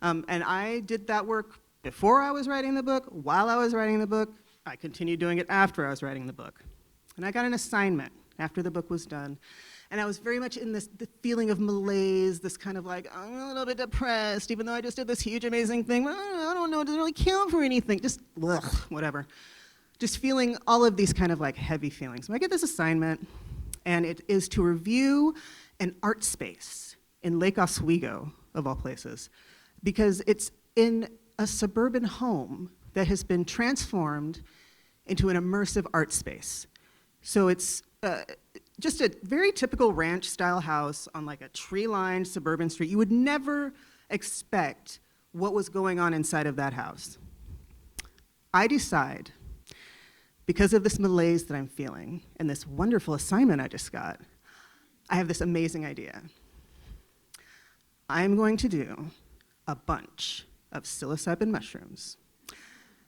And I did that work before I was writing the book, while I was writing the book. I continued doing it after I was writing the book. And I got an assignment after the book was done. And I was very much in the feeling of malaise, this kind of I'm a little bit depressed, even though I just did this huge, amazing thing. But I don't know, it doesn't really count for anything. Just, whatever. Just feeling all of these kind of heavy feelings. So I get this assignment, and it is to review an art space in Lake Oswego, of all places, because it's in a suburban home that has been transformed into an immersive art space. So it's just a very typical ranch-style house on a tree-lined suburban street. You would never expect what was going on inside of that house. I decide, because of this malaise that I'm feeling and this wonderful assignment I just got, I have this amazing idea. I'm going to do a bunch of psilocybin mushrooms,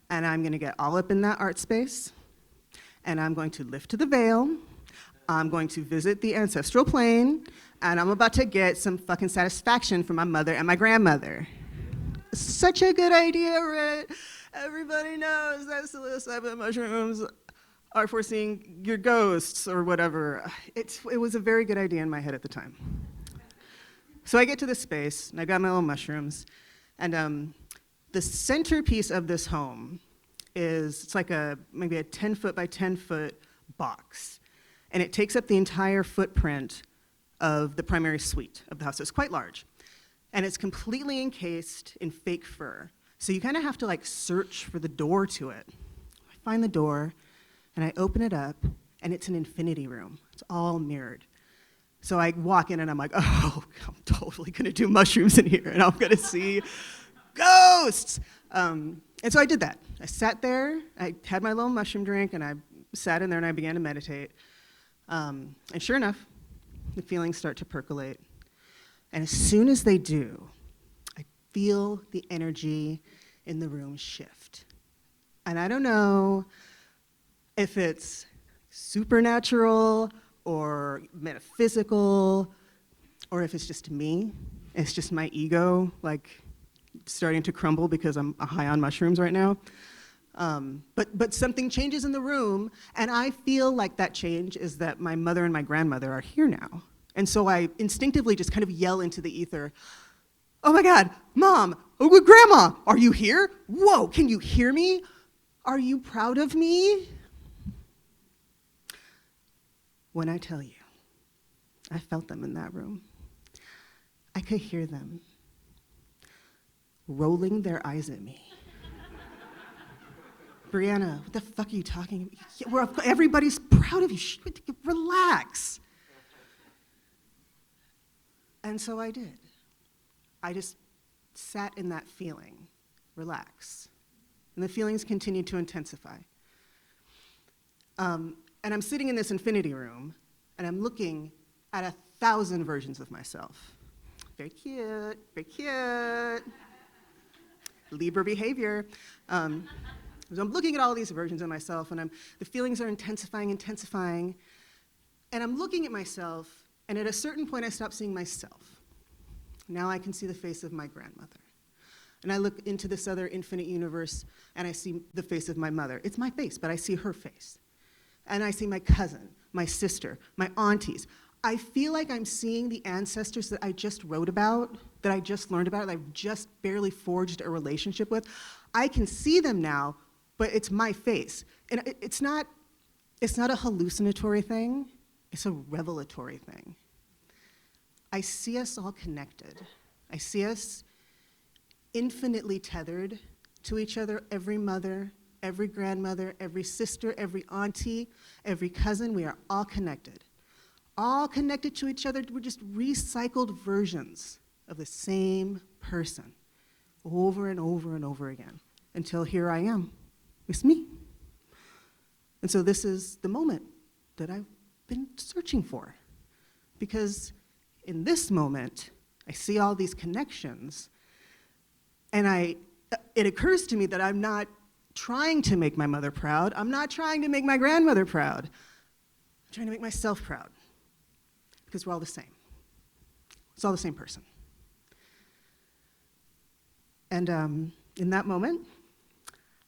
and I'm going to get all up in that art space, and I'm going to lift to the veil, I'm going to visit the ancestral plane, and I'm about to get some fucking satisfaction from my mother and my grandmother. Such a good idea, right? Everybody knows that psilocybin mushrooms are for seeing your ghosts or whatever. It was a very good idea in my head at the time. So I get to this space, and I got my little mushrooms, and the centerpiece of this home is, it's maybe a 10-foot by 10-foot box, and it takes up the entire footprint of the primary suite of the house. So it's quite large, and it's completely encased in fake fur. So you kind of have to search for the door to it. I find the door, and I open it up, and it's an infinity room. It's all mirrored. So I walk in, and I'm oh, I'm totally gonna do mushrooms in here, and I'm gonna see ghosts. And so I did that. I sat there, I had my little mushroom drink, and I sat in there, and I began to meditate. And sure enough, the feelings start to percolate. And as soon as they do, I feel the energy in the room shift. And I don't know if it's supernatural or metaphysical, or if it's just me. It's just my ego, starting to crumble because I'm high on mushrooms right now. But something changes in the room, and I feel like that change is that my mother and my grandmother are here now. And so I instinctively just kind of yell into the ether, "Oh my God, Mom, oh, Grandma, are you here? Whoa, can you hear me? Are you proud of me?" When I tell you, I felt them in that room. I could hear them rolling their eyes at me. "Brianna, what the fuck are you talking about? Everybody's proud of you. Relax." And so I did. I just sat in that feeling, relax. And the feelings continued to intensify. And I'm sitting in this infinity room, and I'm looking at 1,000 versions of myself. Very cute, very cute. Libra behavior. So I'm looking at all these versions of myself, and the feelings are intensifying, and I'm looking at myself, and at a certain point I stop seeing myself. Now I can see the face of my grandmother. And I look into this other infinite universe, and I see the face of my mother. It's my face, but I see her face. And I see my cousin, my sister, my aunties. I feel like I'm seeing the ancestors that I just wrote about, that I just learned about, that I've just barely forged a relationship with. I can see them now, but it's my face. And it's not a hallucinatory thing, it's a revelatory thing. I see us all connected. I see us infinitely tethered to each other, every mother, every grandmother, every sister, every auntie, every cousin. We are all connected. All connected to each other. We're just recycled versions of the same person over and over and over again until here I am. It's me. And so this is the moment that I've been searching for, because in this moment, I see all these connections, and it occurs to me that I'm not trying to make my mother proud. I'm not trying to make my grandmother proud. I'm trying to make myself proud, because we're all the same. It's all the same person. And in that moment,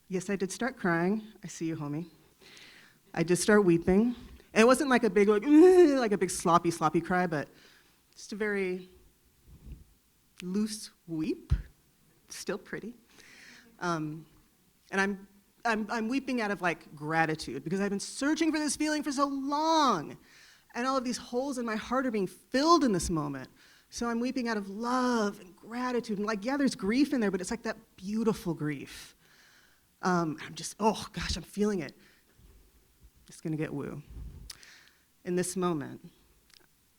yes, I did start crying. I see you, homie. I did start weeping. And it wasn't like a big, like a big sloppy cry, but just a very loose weep. Still pretty. And I'm weeping out of like gratitude, because I've been searching for this feeling for so long. And all of these holes in my heart are being filled in this moment. So I'm weeping out of love and gratitude. And like, yeah, there's grief in there, but it's like that beautiful grief. I'm just, oh gosh, I'm feeling it. It's gonna get woo. In this moment,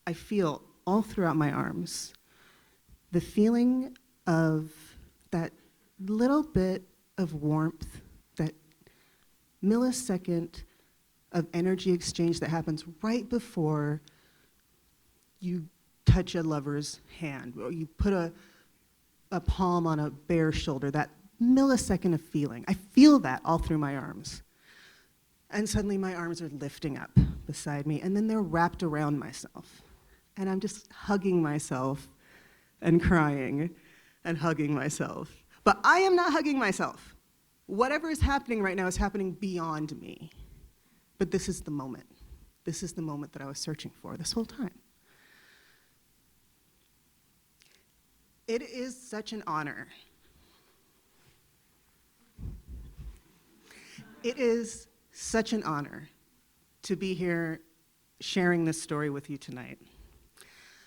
I feel all throughout my arms the feeling of that little bit of warmth, that millisecond of energy exchange that happens right before you touch a lover's hand, or you put a palm on a bare shoulder, that millisecond of feeling. I feel that all through my arms. And suddenly my arms are lifting up beside me, and then they're wrapped around myself. And I'm just hugging myself and crying and hugging myself. But I am not hugging myself. Whatever is happening right now is happening beyond me. But this is the moment. This is the moment that I was searching for this whole time. It is such an honor. It is such an honor to be here sharing this story with you tonight,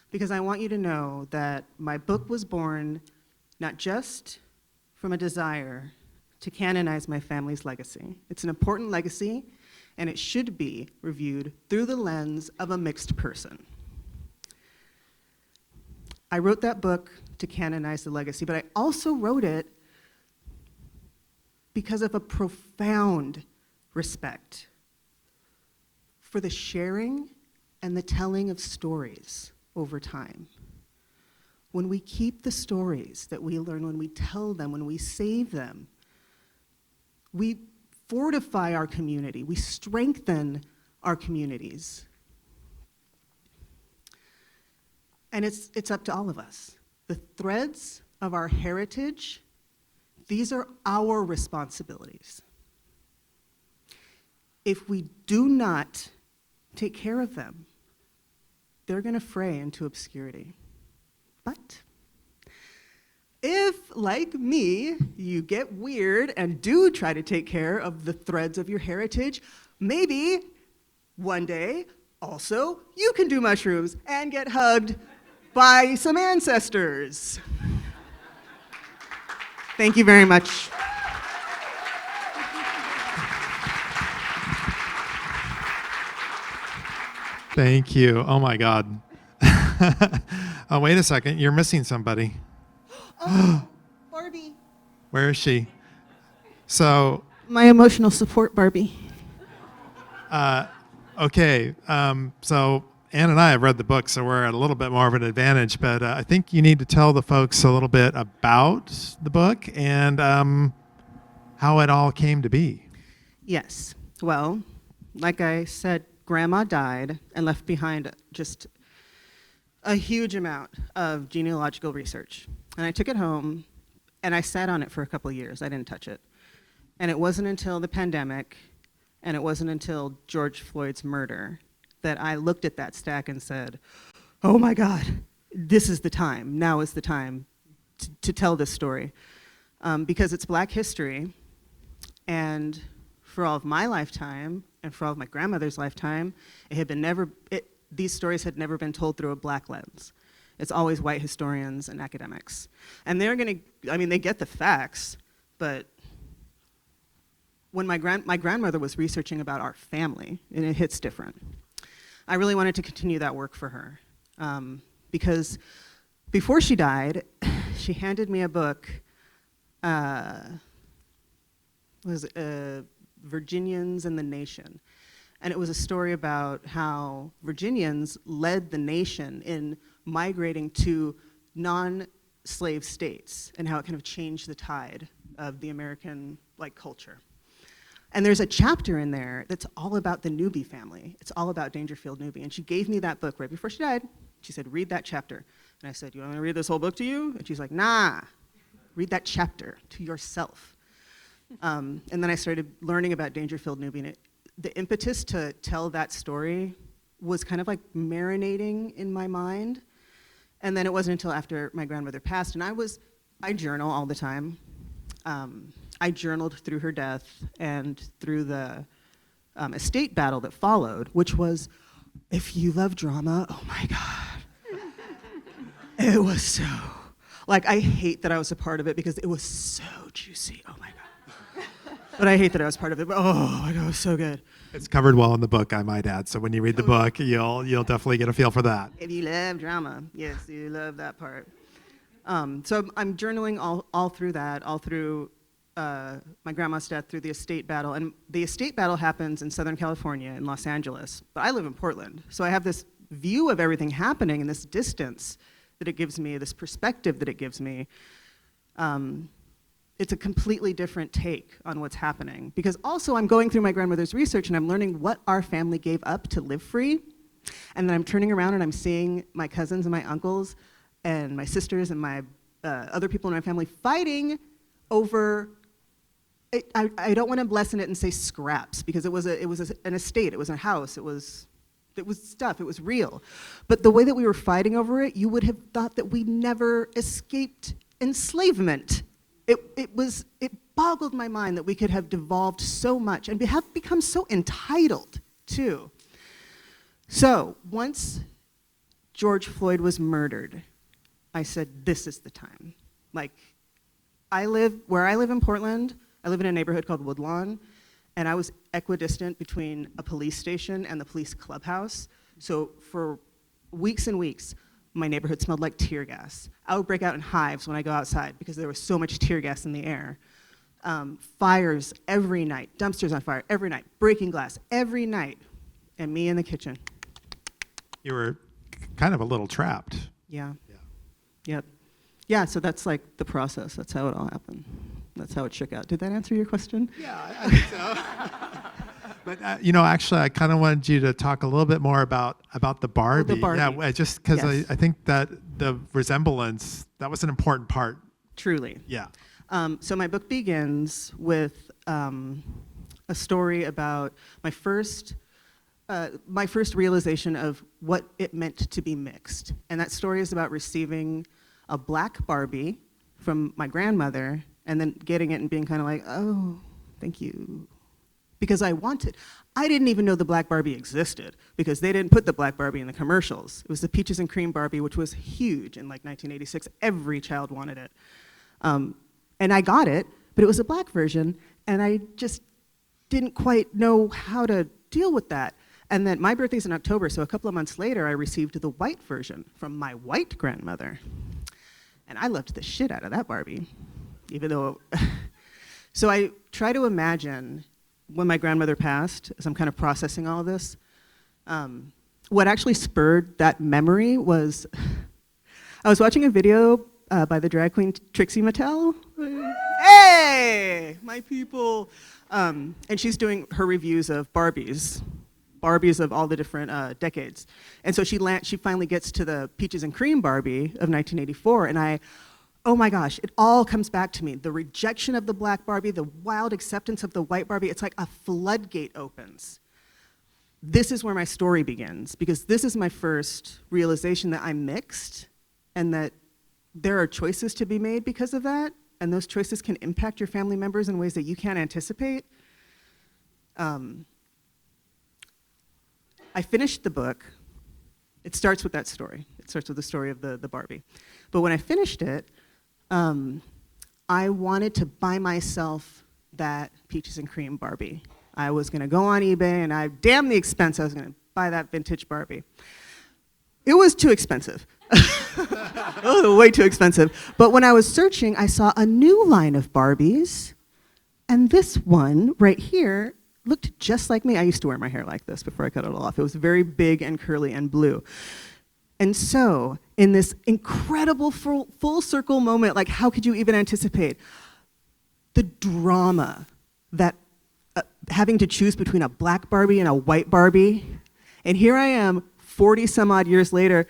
because I want you to know that my book was born not just from a desire to canonize my family's legacy. It's an important legacy, and it should be reviewed through the lens of a mixed person. I wrote that book to canonize the legacy, but I also wrote it because of a profound respect for the sharing and the telling of stories over time. When we keep the stories that we learn, when we tell them, when we save them, we fortify our community, we strengthen our communities. And it's up to all of us. The threads of our heritage, these are our responsibilities. if we do not take care of them, they're going to fray into obscurity. But if, like me, you get weird and do try to take care of the threads of your heritage, maybe one day also you can do mushrooms and get hugged by some ancestors. Thank you very much. Thank you. Oh my God. Oh, wait a second. You're missing somebody. Barbie. Where is she? So, My emotional support Barbie. okay. So Ann and I have read the book, so we're at a little bit more of an advantage. But I think you need to tell the folks a little bit about the book and how it all came to be. Yes. Well, like I said, Grandma died and left behind just a huge amount of genealogical research. And I took it home and I sat on it for a couple of years. I didn't touch it. And it wasn't until the pandemic and it wasn't until George Floyd's murder that I looked at that stack and said, oh my God, this is the time. Now is the time to tell this story. Because it's Black history, and for all of my lifetime and for all of my grandmother's lifetime, these stories had never been told through a Black lens. It's always white historians and academics. And they get the facts, but when my grandmother was researching about our family, and it hits different. I really wanted to continue that work for her. Because before she died, she handed me a book, Virginians and the Nation. And it was a story about how Virginians led the nation in migrating to non-slave states and how it kind of changed the tide of the American culture. And there's a chapter in there that's all about the Newby family. It's all about Dangerfield Newby. And she gave me that book right before she died. She said, read that chapter. And I said, you want me to read this whole book to you? And she's like, nah, read that chapter to yourself. And then I started learning about Dangerfield Newby. And the impetus to tell that story was kind of like marinating in my mind. And then it wasn't until after my grandmother passed, and I journal all the time. I journaled through her death and through the estate battle that followed, which was, if you love drama, oh my God. It was so, I hate that I was a part of it because it was so juicy, oh my God. But I hate that I was part of it, but oh my God, it was so good. It's covered well in the book, I might add. So when you read the book, you'll definitely get a feel for that. If you love drama, yes, you love that part. So I'm journaling all through that, all through my grandma's death, through the estate battle. And the estate battle happens in Southern California, in Los Angeles. But I live in Portland. So I have this view of everything happening and this distance that it gives me, this perspective that it gives me. It's a completely different take on what's happening. Because also I'm going through my grandmother's research and I'm learning what our family gave up to live free. And then I'm turning around and I'm seeing my cousins and my uncles and my sisters and my other people in my family fighting over, I don't want to lessen it and say scraps, because it was an estate, it was a house, it was stuff, it was real. But the way that we were fighting over it, you would have thought that we never escaped enslavement. It boggled my mind that we could have devolved so much and have become so entitled too. So once George Floyd was murdered, I said, this is the time. Where I live in Portland, I live in a neighborhood called Woodlawn, and I was equidistant between a police station and the police clubhouse. So for weeks and weeks, my neighborhood smelled like tear gas. I would break out in hives when I go outside because there was so much tear gas in the air. Fires every night, dumpsters on fire every night, breaking glass every night, and me in the kitchen. You were kind of a little trapped. Yeah. Yep. Yeah, so that's the process. That's how it all happened. That's how it shook out. Did that answer your question? Yeah, I think so. But actually, I kind of wanted you to talk a little bit more about the Barbie. Oh, the Barbie. Yeah, just because Yes. I think that the resemblance, that was an important part. Truly. Yeah. So my book begins with a a story about my first realization of what it meant to be mixed. And that story is about receiving a black Barbie from my grandmother and then getting it and being kind of like, oh, thank you. Because I didn't even know the black Barbie existed because they didn't put the black Barbie in the commercials. It was the Peaches and Cream Barbie, which was huge in like 1986. Every child wanted it. And I got it, but it was a black version, and I just didn't quite know how to deal with that. And then my birthday's in October, so a couple of months later, I received the white version from my white grandmother. And I loved the shit out of that Barbie, even though... So I try to imagine when my grandmother passed, as I'm kind of processing all of this, what actually spurred that memory was... I was watching a video by the drag queen Trixie Mattel. Hey, my people! And she's doing her reviews of Barbies of all the different decades. And so she finally gets to the Peaches and Cream Barbie of 1984, and oh my gosh, it all comes back to me. The rejection of the black Barbie, the wild acceptance of the white Barbie, it's like a floodgate opens. This is where my story begins, because this is my first realization that I'm mixed, and that there are choices to be made because of that, and those choices can impact your family members in ways that you can't anticipate. I finished the book. It starts with that story. It starts with the story of the Barbie. But when I finished it, I wanted to buy myself that Peaches and Cream Barbie. I was gonna go on eBay, and damn the expense, I was gonna buy that vintage Barbie. It was too expensive. Oh, way too expensive. But when I was searching, I saw a new line of Barbies, and this one right here looked just like me. I used to wear my hair like this before I cut it all off. It was very big and curly and blue. And so, in this incredible full circle moment, like how could you even anticipate the drama that having to choose between a black Barbie and a white Barbie, and here I am, 40 some odd years later,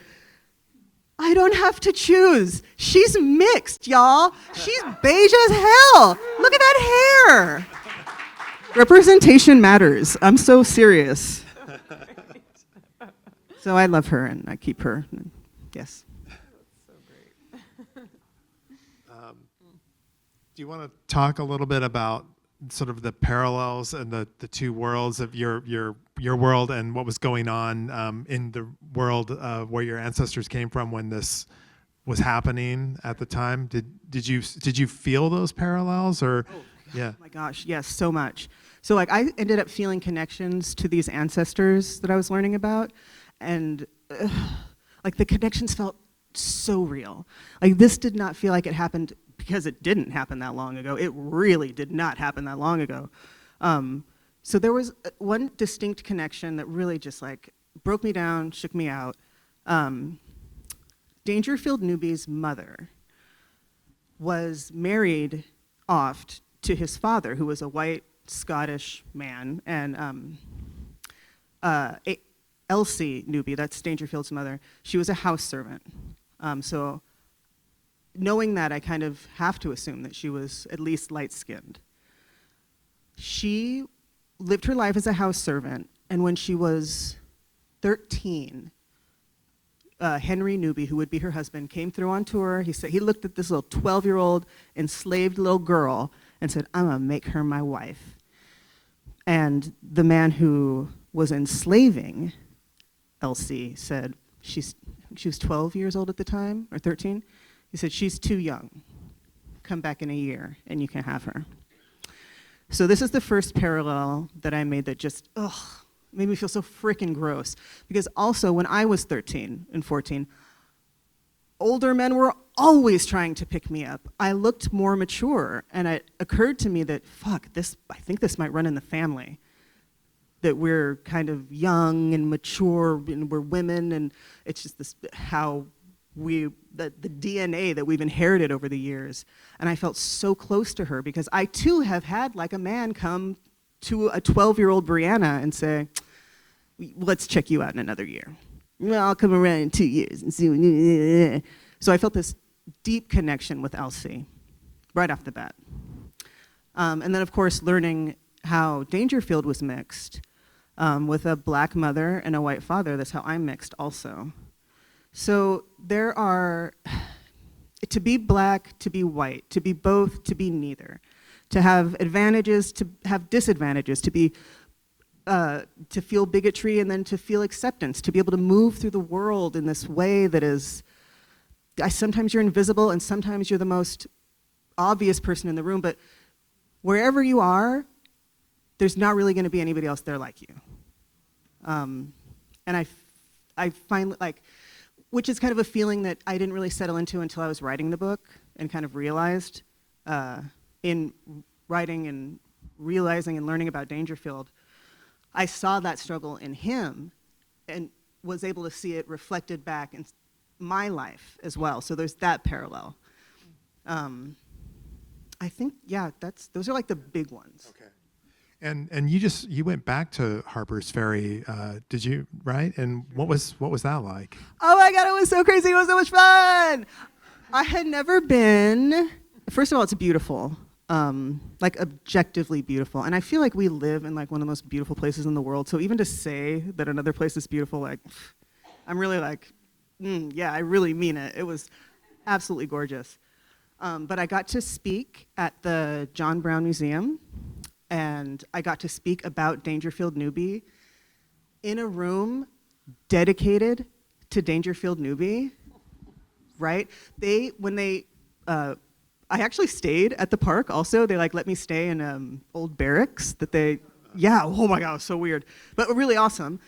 I don't have to choose. She's mixed, y'all. She's beige as hell. Look at that hair. Representation matters. I'm so serious. So I love her and I keep her. Yes. So great. Do you want to talk a little bit about sort of the parallels and the two worlds of your world and what was going on in the world where your ancestors came from when this was happening at the time? Did you feel those parallels or? Yeah. Oh my gosh, yes, so much. So like I ended up feeling connections to these ancestors that I was learning about, and like the connections felt so real. Like this did not feel like it happened because it didn't happen that long ago. It really did not happen that long ago. So there was one distinct connection that really just like broke me down, shook me out. Dangerfield Newby's mother was married off to his father, who was a white Scottish man, and Elsie Newby, that's Dangerfield's mother, she was a house servant. So knowing that, I kind of have to assume that she was at least light-skinned. She lived her life as a house servant, and when she was 13, Henry Newby, who would be her husband, came through on tour. He said he looked at this little 12-year-old enslaved little girl and said, "I'm gonna make her my wife." And the man who was enslaving Elsie said, she was 12 years old at the time, or 13. He said, "She's too young. Come back in a year and you can have her." So this is the first parallel that I made that just, made me feel so freaking gross. Because also when I was 13 and 14, older men were always trying to pick me up. I looked more mature, and it occurred to me that, I think this might run in the family. That we're kind of young and mature, and we're women, and it's just this, how the DNA that we've inherited over the years. And I felt so close to her because I too have had like a man come to a 12-year-old Brianna and say, "Let's check you out in another year. Well, I'll come around in 2 years and see." So I felt this deep connection with Elsie right off the bat. And then of course learning how Dangerfield was mixed with a black mother and a white father. That's how I'm mixed also. So there are, to be black, to be white, to be both, to be neither, to have advantages, to have disadvantages, to be to feel bigotry and then to feel acceptance, to be able to move through the world in this way that is, sometimes you're invisible and sometimes you're the most obvious person in the room, but wherever you are, there's not really going to be anybody else there like you. And I find, like, which is kind of a feeling that I didn't really settle into until I was writing the book and kind of realized in writing and realizing and learning about Dangerfield, I saw that struggle in him and was able to see it reflected back in my life as well. So there's that parallel. I think, yeah, those are like the big ones. Okay. And you went back to Harper's Ferry, did you, right? And what was that like? Oh my God, it was so crazy. It was so much fun. I had never been. First of all, it's beautiful, like objectively beautiful. And I feel like we live in like one of the most beautiful places in the world. So even to say that another place is beautiful, like, I'm really like, yeah, I really mean it. It was absolutely gorgeous. But I got to speak at the John Brown Museum, and I got to speak about Dangerfield Newby in a room dedicated to Dangerfield Newby, right? I actually stayed at the park also. They like let me stay in old barracks that yeah, oh my God, it was so weird, but really awesome.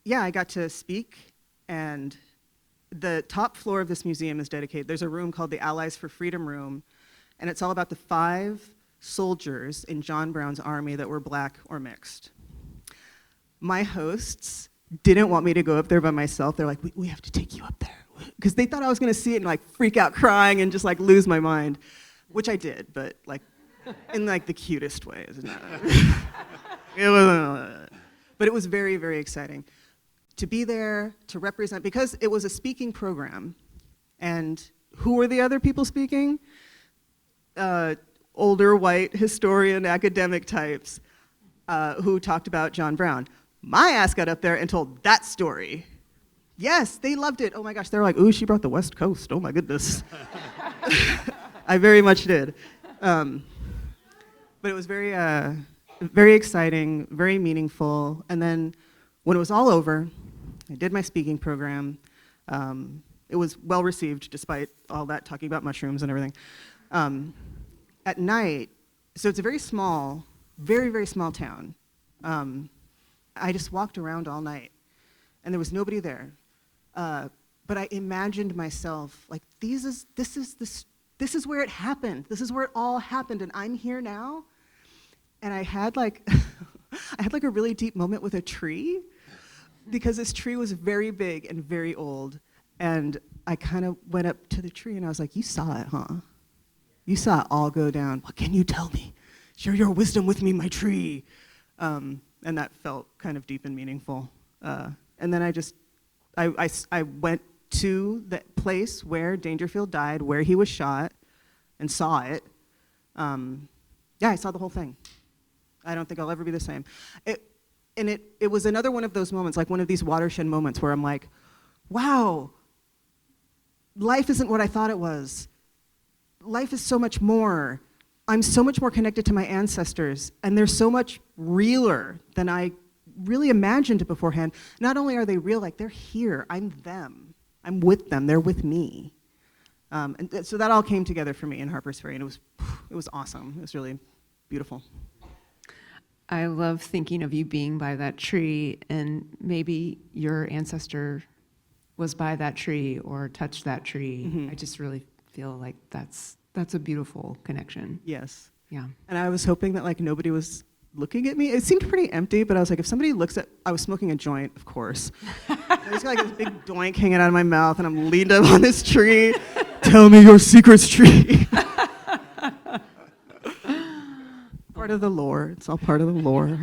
Yeah, I got to speak, and the top floor of this museum is dedicated. There's a room called the Allies for Freedom Room, and it's all about the 5 soldiers in John Brown's army that were black or mixed. My hosts didn't want me to go up there by myself. They're like, we have to take you up there. Because they thought I was gonna see it and like freak out crying and just like lose my mind, which I did, but like in like the cutest ways. But it was very, very exciting to be there, to represent, because it was a speaking program. And who were the other people speaking? Older white historian academic types who talked about John Brown. My ass got up there and told that story. Yes, they loved it. Oh my gosh, they were like, ooh, she brought the West Coast. Oh my goodness. I very much did. But it was very, very exciting, very meaningful. And then when it was all over, I did my speaking program. It was well received despite all that talking about mushrooms and everything. At night, so it's a very small, very, very small town. I just walked around all night and there was nobody there. But I imagined myself like, this is where it happened. This is where it all happened, and I'm here now. And I had like, I had like a really deep moment with a tree, because this tree was very big and very old. And I kind of went up to the tree and I was like, you saw it, huh? You saw it all go down. What can you tell me? Share your wisdom with me, my tree. And that felt kind of deep and meaningful. And then I went to the place where Dangerfield died, where he was shot, and saw it. Yeah, I saw the whole thing. I don't think I'll ever be the same. It was another one of those moments, like one of these watershed moments where I'm like, wow, life isn't what I thought it was. Life is so much more. I'm so much more connected to my ancestors, and they're so much realer than I really imagined beforehand. Not only are they real, like they're here. I'm them. I'm with them. They're with me. And so that all came together for me in Harper's Ferry, and it was awesome. It was really beautiful. I love thinking of you being by that tree, and maybe your ancestor was by that tree or touched that tree. Mm-hmm. I just really feel like that's a beautiful connection. Yes. Yeah. And I was hoping that like nobody was looking at me. It seemed pretty empty, but I was like, if somebody looks at, I was smoking a joint, of course. I just got like this big doink hanging out of my mouth, and I'm leaned up on this tree. Tell me your secrets, tree. Part of the lore. It's all part of the lore.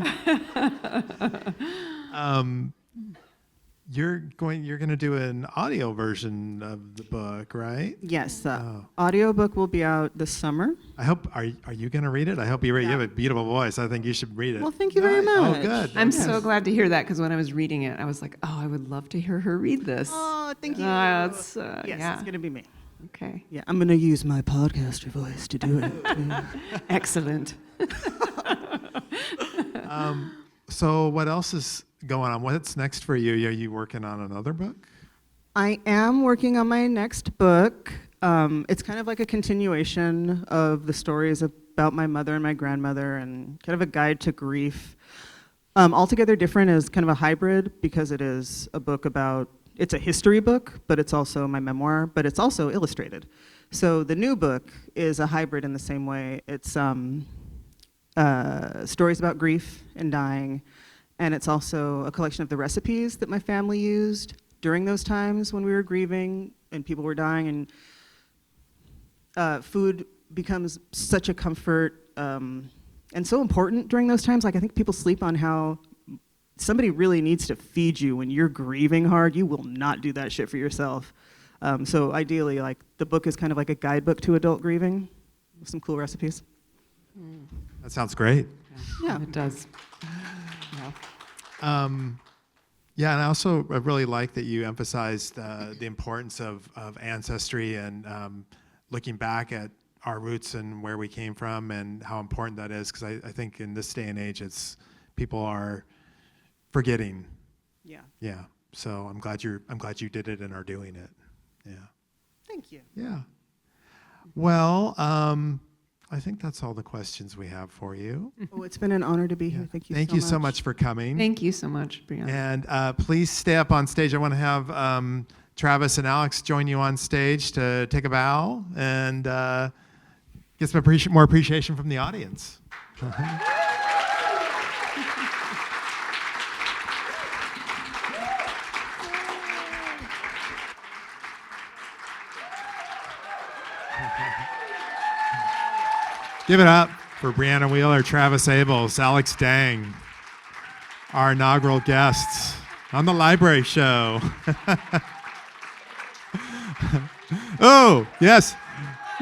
you're going to do an audio version of the book, right? Yes, the audiobook will be out this summer. I hope. Are you going to read it? I hope you read. You have a beautiful voice. I think you should read it. Well, thank you very much. Oh, good. I'm so glad to hear that because when I was reading it, I was like, oh, I would love to hear her read this. Oh, thank you. Yes, It's going to be me. Okay. Yeah, I'm going to use my podcaster voice to do it. Excellent. So what else is going on? What's next for you? Are you working on another book? I am working on my next book. It's kind of like a continuation of the stories about my mother and my grandmother and kind of a guide to grief. Altogether Different is kind of a hybrid because it is a book about, it's a history book, but it's also my memoir, but it's also illustrated. So the new book is a hybrid in the same way. It's stories about grief and dying, and it's also a collection of the recipes that my family used during those times when we were grieving and people were dying, and food becomes such a comfort and so important during those times. Like, I think people sleep on how somebody really needs to feed you when you're grieving hard. You will not do that shit for yourself. So ideally, like, the book is kind of like a guidebook to adult grieving with some cool recipes. That sounds great. Yeah. It does. Yeah, and I really like that you emphasized the importance of ancestry and looking back at our roots and where we came from and how important that is. Because I think in this day and age, people are forgetting. Yeah. Yeah. So I'm glad you did it and are doing it. Yeah. Thank you. Yeah. Well, I think that's all the questions we have for you. Oh, it's been an honor to be here. Thank you. Thank you so much for coming. Thank you so much, Brianna. And please stay up on stage. I want to have Travis and Alex join you on stage to take a bow and get some more appreciation from the audience. Give it up for Brianna Wheeler, Travis Abels, Alex Dang, our inaugural guests on the library show. Oh, yes.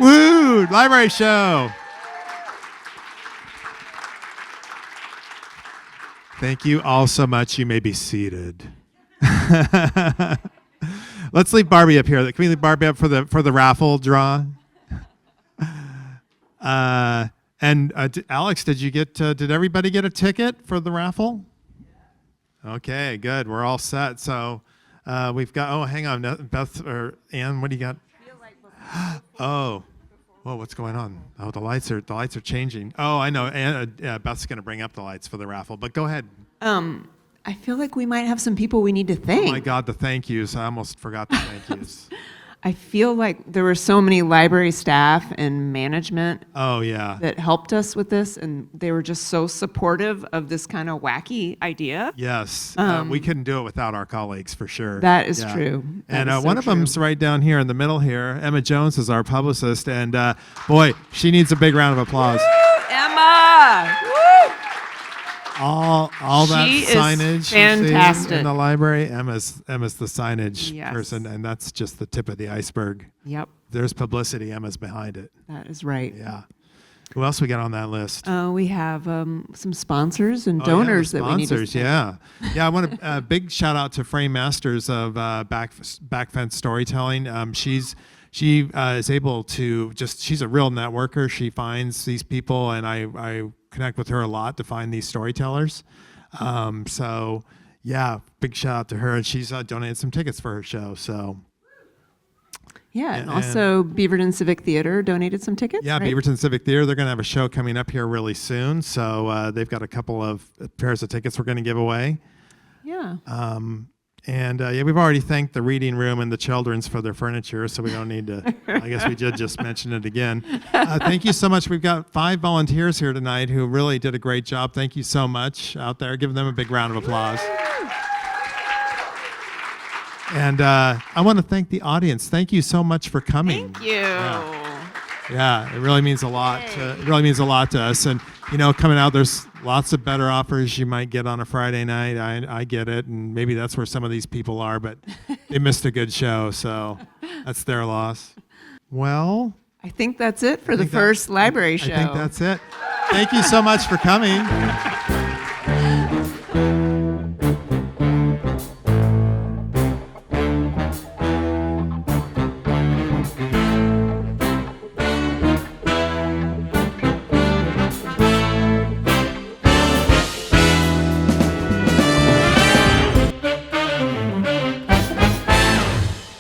Woo! Library show. Thank you all so much. You may be seated. Let's leave Barbie up here. Can we leave Barbie up for the raffle draw? Alex, did everybody get a ticket for the raffle? Okay, good. We're all set. So we've got, hang on, Beth or Ann, what do you got? Oh, whoa, what's going on? Oh, the lights are changing. Oh, I know. Beth's going to bring up the lights for the raffle, but go ahead. I feel like we might have some people we need to thank. Oh my God, the thank yous. I almost forgot the thank yous. I feel like there were so many library staff and management Oh, yeah. that helped us with this, and they were just so supportive of this kind of wacky idea. Yes. We couldn't do it without our colleagues, for sure. That is true. That And is so one of true. them's right down here in the middle here. Emma Jones is our publicist, and boy, she needs a big round of applause. Emma! Woo! All that She is signage you see fantastic. in the library. Emma's the signage Yes. person, and that's just the tip of the iceberg. Yep, There's publicity. Emma's behind it. that is right. Yeah. Who else we got on that list? We have some sponsors and Oh, yeah, the donors that we need to sponsors, yeah. Yeah, I want a big shout out to Frame Masters of Backfence Storytelling. She is able to she's a real networker. She finds these people, and I connect with her a lot to find these storytellers. So, yeah, big shout out to her. And she's donated some tickets for her show, so. Yeah, and also Beaverton Civic Theater donated some tickets. Yeah, right? Beaverton Civic Theater. They're going to have a show coming up here really soon. So they've got a couple of pairs of tickets we're going to give away. Yeah. We've already thanked the Reading Room and the Children's for their furniture, so we don't need to. I guess we did just mention it again. Thank you so much. We've got 5 volunteers here tonight who really did a great job. Thank you so much out there. Give them a big round of applause. And I want to thank the audience. Thank you so much for coming. Thank you. Yeah, it really means a lot. It really means a lot to us. And coming out, there's lots of better offers you might get on a Friday night. I get it, and maybe that's where some of these people are, but they missed a good show, so that's their loss. Well, I think that's it for the first library show. I think that's it. Thank you so much for coming.